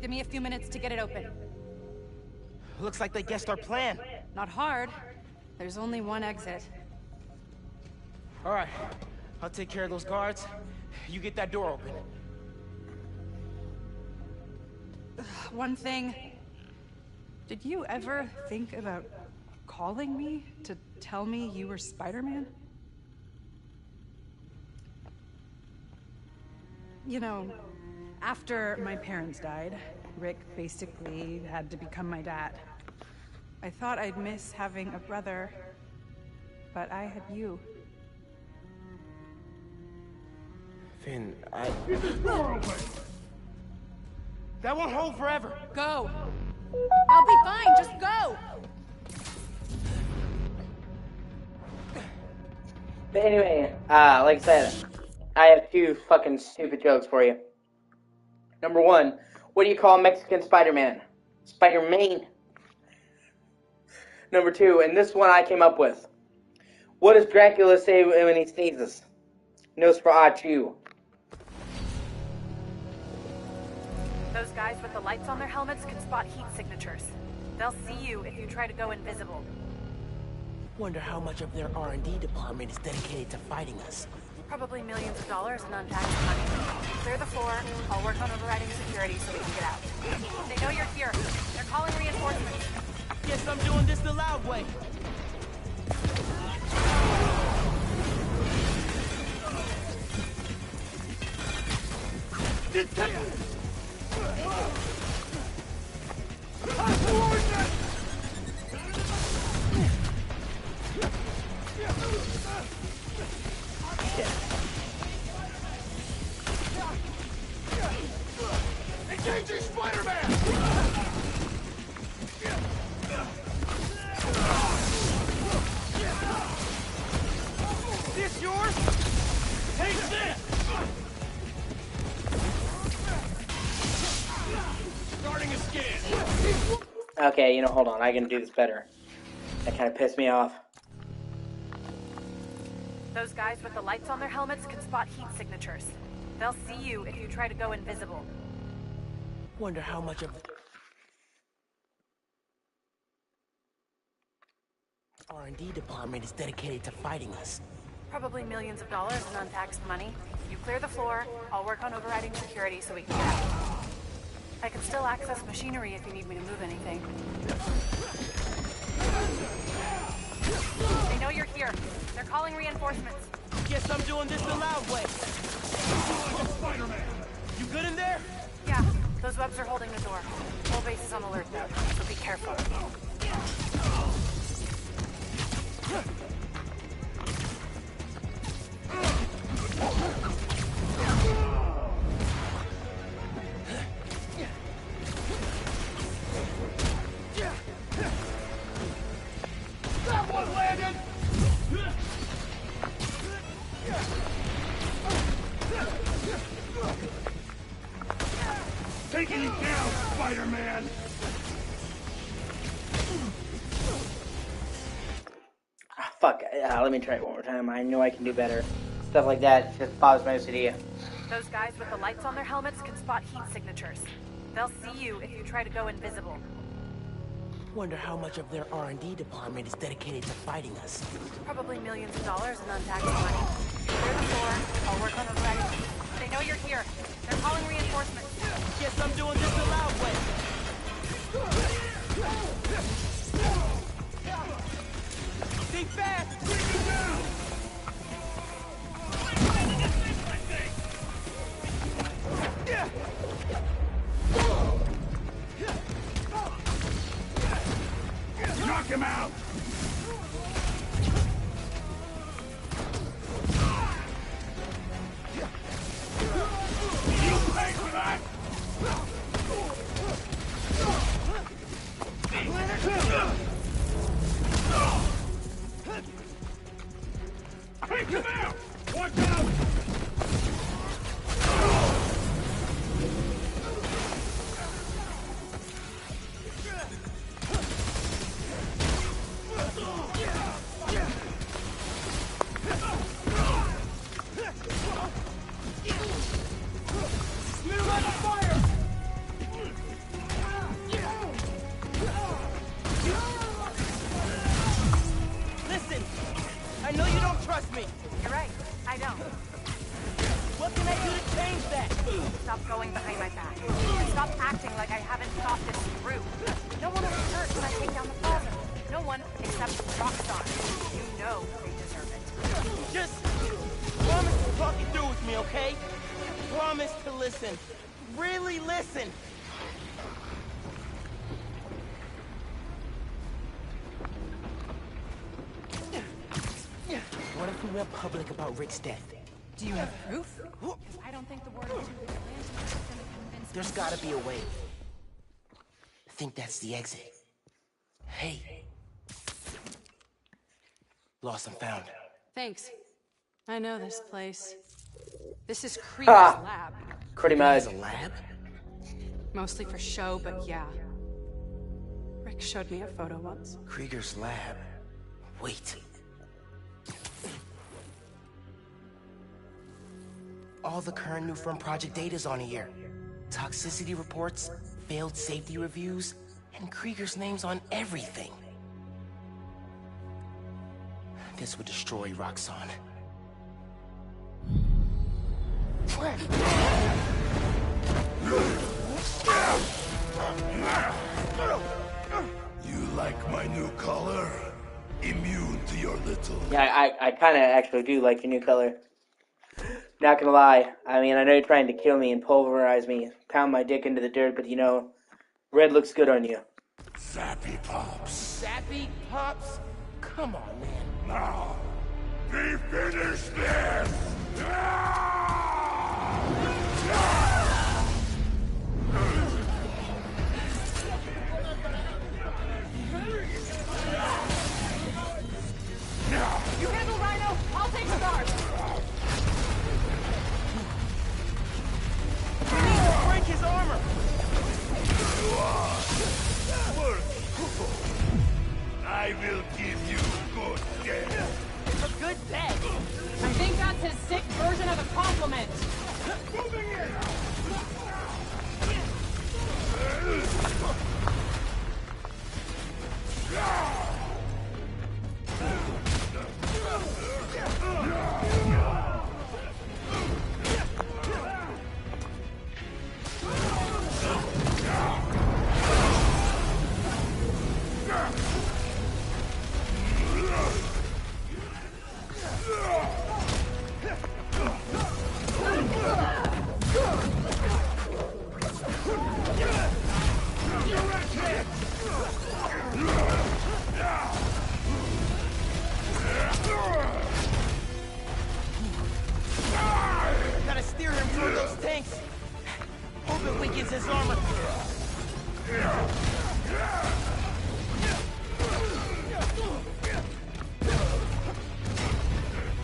Speaker 7: Give me a few minutes to get it open.
Speaker 3: Looks like they guessed our plan.
Speaker 7: Not hard. There's only one exit.
Speaker 3: All right, I'll take care of those guards. You get that door open.
Speaker 7: One thing. Did you ever think about calling me to tell me you were Spider-Man? You know, after my parents died, Rick basically had to become my dad. I thought I'd miss having a brother, but I had you.
Speaker 3: Finn, that won't hold forever.
Speaker 7: Go! I'll be fine, just go!
Speaker 1: But anyway, like I said, I have two fucking stupid jokes for you. Number one, what do you call Mexican Spider-Man? Spider-Man. Number two, and this one I came up with. What does Dracula say when he sneezes? Nosferatu.
Speaker 12: Those guys with the lights on their helmets can spot heat signatures. They'll see you if you try to go invisible.
Speaker 3: Wonder how much of their R&D department is dedicated to fighting us.
Speaker 12: Probably millions of dollars in untaxed money. Clear the floor. I'll work on overriding security so we can get out. They know you're here. They're calling reinforcements.
Speaker 3: Guess I'm doing this the loud way.
Speaker 8: Engaging Spider-Man!
Speaker 3: This yours?
Speaker 8: Take this! Starting a scan.
Speaker 1: Okay, hold on. I can do this better. That kind of pissed me off.
Speaker 12: Those guys with the lights on their helmets can spot heat signatures. They'll see you if you try to go invisible.
Speaker 3: Wonder how much of R&D department is dedicated to fighting us.
Speaker 12: Probably millions of dollars in untaxed money. You clear the floor. I'll work on overriding security so we can get out. I can still access machinery if you need me to move anything. They know you're here. They're calling reinforcements.
Speaker 3: Guess I'm doing this the loud way.
Speaker 8: Spider-Man!
Speaker 3: You good in there?
Speaker 12: Yeah, those webs are holding the door. Whole base is on alert though, so be careful.
Speaker 8: That one landed! Taking you down, Spider-Man!
Speaker 1: Fuck. Let me try it one more time. I know I can do better. Stuff like that just bothers my OCD.
Speaker 12: Those guys with the lights on their helmets can spot heat signatures. They'll see you if you try to go invisible.
Speaker 3: Wonder how much of their R&D department is dedicated to fighting us.
Speaker 12: Probably millions of dollars in untaxed money. Clear the floor. I'll work on overriding. They know you're here. They're calling reinforcements.
Speaker 3: Guess I'm doing this the loud way. Think fast!
Speaker 8: Bring him down! Knock him out! You pay for that! Take him out! Watch out!
Speaker 12: You're right. I don't.
Speaker 3: What can I do to change that?
Speaker 12: Stop going behind my back. And stop acting like I haven't thought this through. No one will be hurt when I take down the plaza. No one except Rockstar. You know they deserve it.
Speaker 3: Just promise to talk it through with me, okay? Promise to listen. Really listen. What if we went public about Rick's death?
Speaker 7: Do you have proof?
Speaker 12: I don't think the word of two vigilantes is gonna convince
Speaker 3: There's gotta be a way. I think that's the exit. Hey. Lost and found.
Speaker 7: Thanks. I know this place. This is Krieger's lab.
Speaker 1: Pretty much.
Speaker 3: There's a lab?
Speaker 7: Mostly for show, but yeah. Rick showed me a photo once.
Speaker 3: Krieger's lab. Wait. All the current new firm project data's on here. Toxicity reports, failed safety reviews, and Krieger's name's on everything. This would destroy Roxxon.
Speaker 13: You like my new color? Immune to your little...
Speaker 1: Yeah, I kind of actually do like your new color. Not gonna lie. I mean, I know you're trying to kill me and pulverize me, pound my dick into the dirt, but you know, red looks good on you.
Speaker 13: Sappy Pops.
Speaker 3: Sappy Pops? Come on, man.
Speaker 13: Now, we finish this!
Speaker 5: You handle Rhino, I'll take Stars.
Speaker 3: We need to break his armor!
Speaker 13: I will give you good death.
Speaker 3: A good death!
Speaker 5: I think that's his sick version of a compliment.
Speaker 13: Moving in!
Speaker 3: Gotta steer him toward those tanks. Hope it weakens his armor.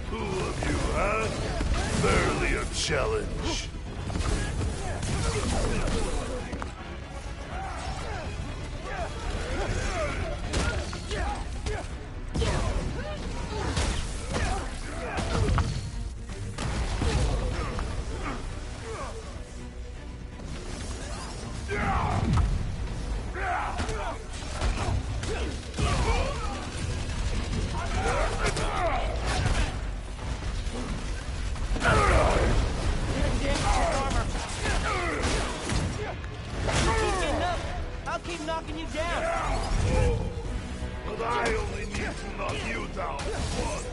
Speaker 13: Who of you, huh? Barely a challenge.
Speaker 3: I'll keep knocking you down.
Speaker 13: But I only need to knock you down once.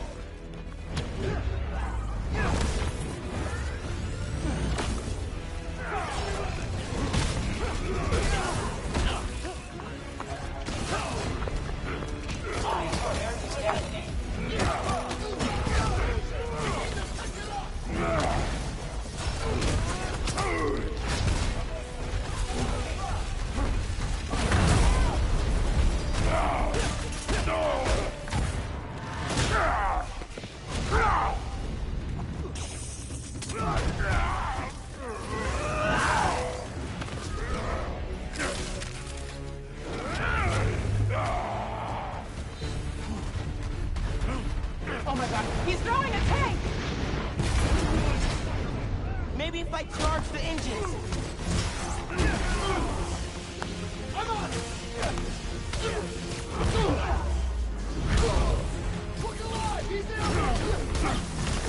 Speaker 3: Oh my god,
Speaker 5: He's throwing a tank!
Speaker 3: maybe if I charge the engines.
Speaker 5: I'm on! Look alive! He's in!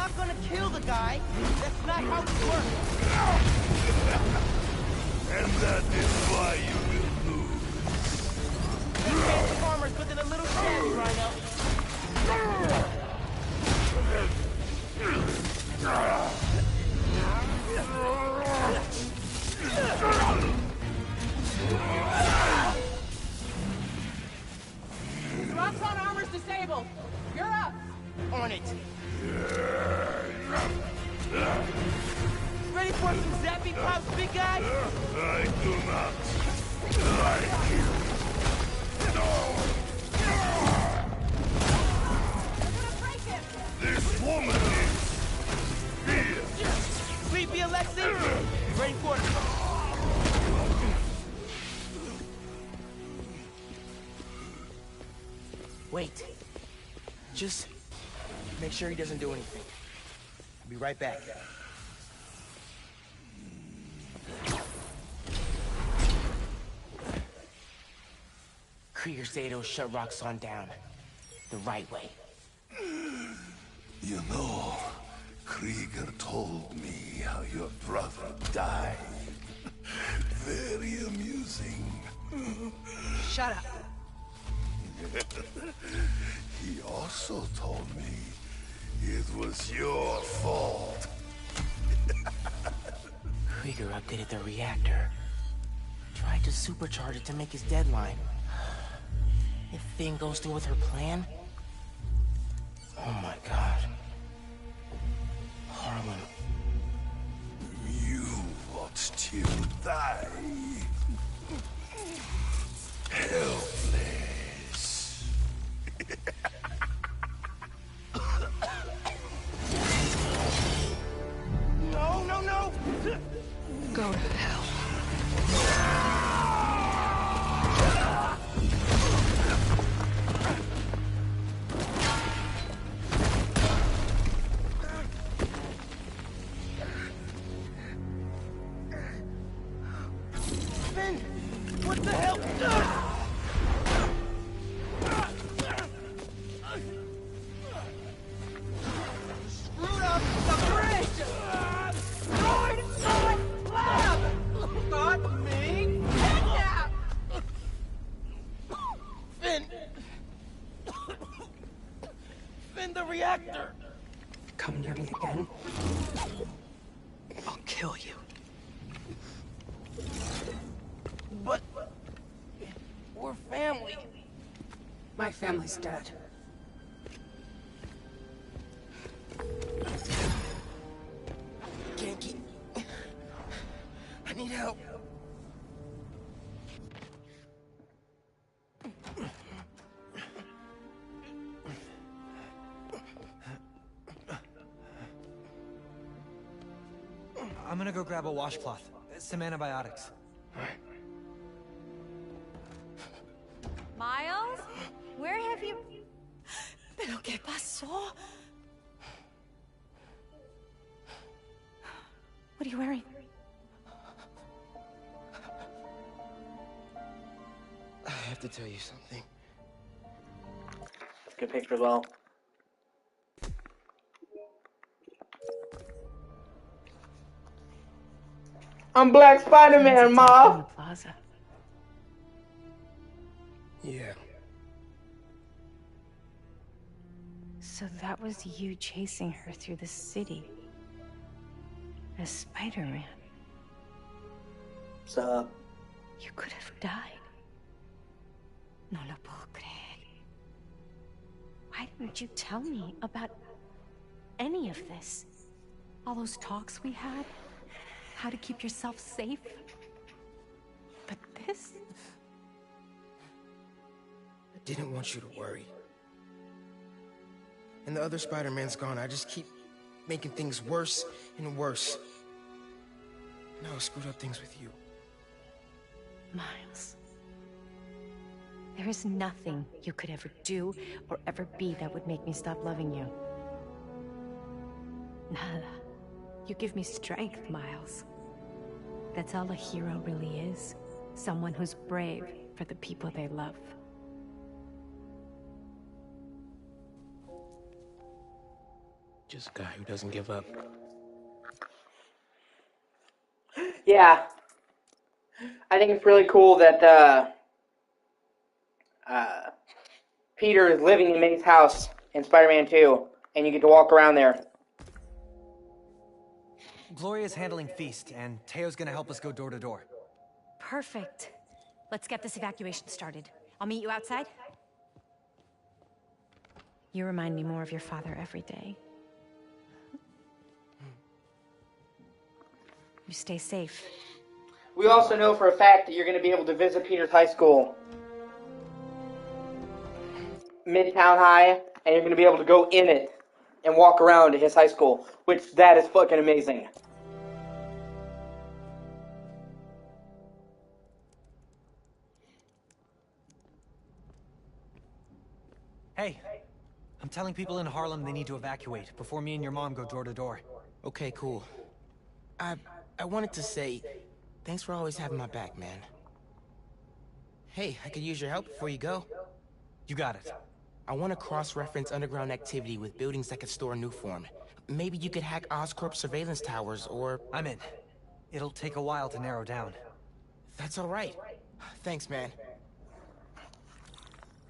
Speaker 3: not gonna kill the guy. That's not how it works.
Speaker 13: And that is why you will lose.
Speaker 3: This fancy armor's within a little shabby, Rhino.
Speaker 5: Roxxon armor's disabled. You're up.
Speaker 3: On it. Ready for some zappy pops, big guy?
Speaker 13: I do not like you. No. This woman is fierce.
Speaker 3: Creepy Alexi? Ready for it.
Speaker 14: Wait. Just make sure he doesn't do anything. I'll be right back. Krieger said it'll shut Roxxon down. The right way.
Speaker 13: You know, Krieger told me how your brother died. Very amusing.
Speaker 5: Shut up.
Speaker 13: He also told me it was your fault.
Speaker 14: Krieger updated the reactor. Tried to supercharge it to make his deadline. If Finn goes through with her plan... Oh my god. Harlan.
Speaker 13: You watched him die. Helpless.
Speaker 3: No, no, no!
Speaker 5: Go to hell.
Speaker 3: Finn! What the hell? Screwed up the bridge! Going inside lab! Not me! Kidnap! Finn! Finn, the reactor!
Speaker 5: Come near me again. I'll kill you.
Speaker 3: But... we're family.
Speaker 5: My family's dead.
Speaker 3: Can't keep... I need help.
Speaker 2: I'm gonna go grab a washcloth. Some antibiotics.
Speaker 12: Miles? Where have you... ¿Pero qué pasó? What are you wearing?
Speaker 14: I have to tell you something.
Speaker 1: That's a good picture as well. I'm Black Spider-Man, Ma!
Speaker 5: Plaza.
Speaker 14: Yeah.
Speaker 5: So that was you chasing her through the city. As Spider-Man.
Speaker 1: What's up?
Speaker 5: You could have died. No lo puedo creer. Why didn't you tell me about any of this? All those talks we had? How to keep yourself safe? But this?
Speaker 14: I didn't want you to worry. And the other Spider-Man's gone. I just keep making things worse and worse. Now I screwed up things with you.
Speaker 5: Miles. There is nothing you could ever do or ever be that would make me stop loving you. Nada. You give me strength, Miles. That's all a hero really is. Someone who's brave for the people they love.
Speaker 3: Just a guy who doesn't give up.
Speaker 1: Yeah. I think it's really cool that Peter is living in May's house in Spider-Man 2, and you get to walk around there.
Speaker 2: Gloria's handling Feast, and Teo's gonna help us go door to door.
Speaker 12: Perfect. Let's get this evacuation started. I'll meet you outside. You remind me more of your father every day. You stay safe.
Speaker 1: We also know for a fact that you're going to be able to visit Peter's high school, Midtown High, and you're going to be able to go in it and walk around to his high school, which that is fucking amazing.
Speaker 2: Hey, I'm telling people in Harlem they need to evacuate before me and your mom go door to door.
Speaker 3: Okay, cool. I wanted to say, thanks for always having my back, man. Hey, I could use your help before you go.
Speaker 2: You got it.
Speaker 3: I want to cross-reference underground activity with buildings that could store Nuform. Maybe you could hack Oscorp's surveillance towers, or...
Speaker 2: I'm in. It'll take a while to narrow down.
Speaker 3: That's all right. Thanks, man.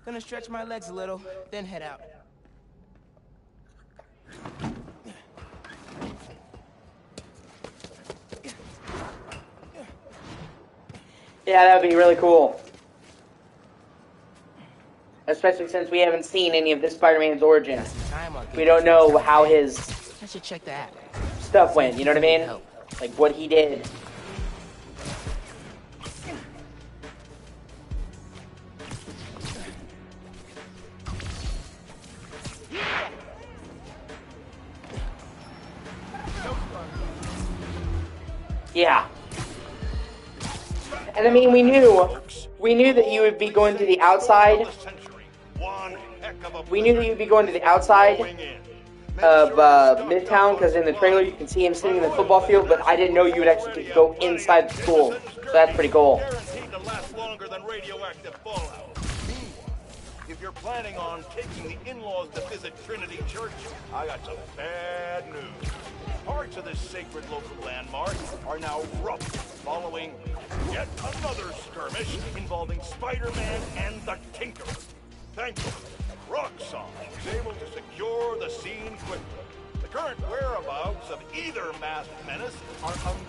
Speaker 3: Gonna stretch my legs a little, then head out.
Speaker 1: Yeah, that would be really cool. Especially since we haven't seen any of this Spider-Man's origin. We don't know how his
Speaker 3: I should check the app.
Speaker 1: Stuff went, you know what I mean? Like what he did. Yeah. And I mean, we knew that you would be going to the outside. We knew that you'd be going to the outside of Midtown, because in the trailer you can see him sitting in the football field, but I didn't know you would actually get to go inside the school. So that's pretty cool.
Speaker 8: If you're planning on taking the in-laws to visit Trinity Church, I got some bad news. Parts of this sacred local landmark are now rough following yet another skirmish involving Spider-Man and the Tinkerer. Thankfully, Roxxon was able to secure the scene quickly. The current whereabouts of either masked menace are unknown.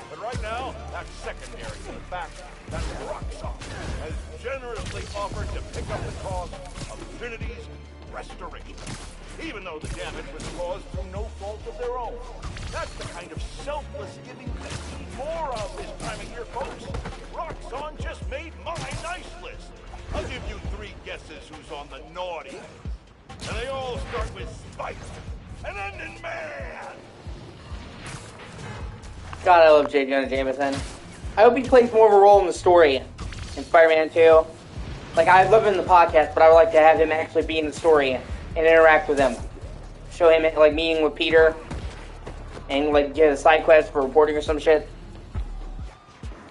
Speaker 8: But right now, that's secondary to the fact that Roxxon has generously offered to pick up the cost of Trinity's restoration, even though the damage was caused through no fault of their own. That's the kind of selfless giving we need more of this time of year, folks. Roxxon just made my nice list. I'll give you 3 guesses who's on the naughty list. And they all start with Spider and end in Man.
Speaker 1: God, I love J. Jonah Jameson. I hope he plays more of a role in the story in Spider-Man 2. Like, I love him in the podcast, but I would like to have him actually be in the story and interact with him. Show him, like, meeting with Peter and, like, get a side quest for reporting or some shit.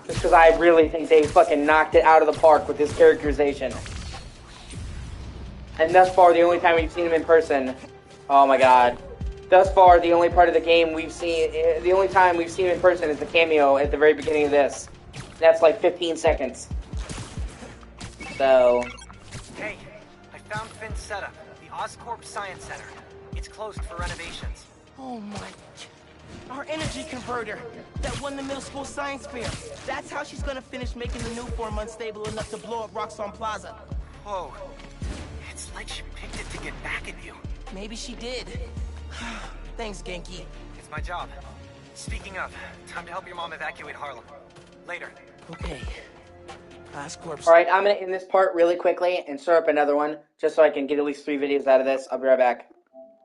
Speaker 1: Just because I really think they fucking knocked it out of the park with his characterization. And thus far, the only time we've seen him in person, oh my god. Thus far, the only part of the game the only time we've seen him in person is the cameo at the very beginning of this. That's like 15 seconds. So...
Speaker 2: Hey, I found Finn's setup, the Oscorp Science Center. It's closed for renovations.
Speaker 3: Oh my... Our energy converter that won the middle school science fair. That's how she's gonna finish making the Nuform unstable enough to blow up Roxxon Plaza.
Speaker 2: Whoa. It's like she picked it to get back at you.
Speaker 3: Maybe she did. Thanks, Genki.
Speaker 2: It's my job. Speaking of, time to help your mom evacuate Harlem. Later.
Speaker 3: Okay. Oscorp's...
Speaker 1: Alright, I'm gonna end this part really quickly and start up another one, just so I can get at least 3 videos out of this. I'll be right back.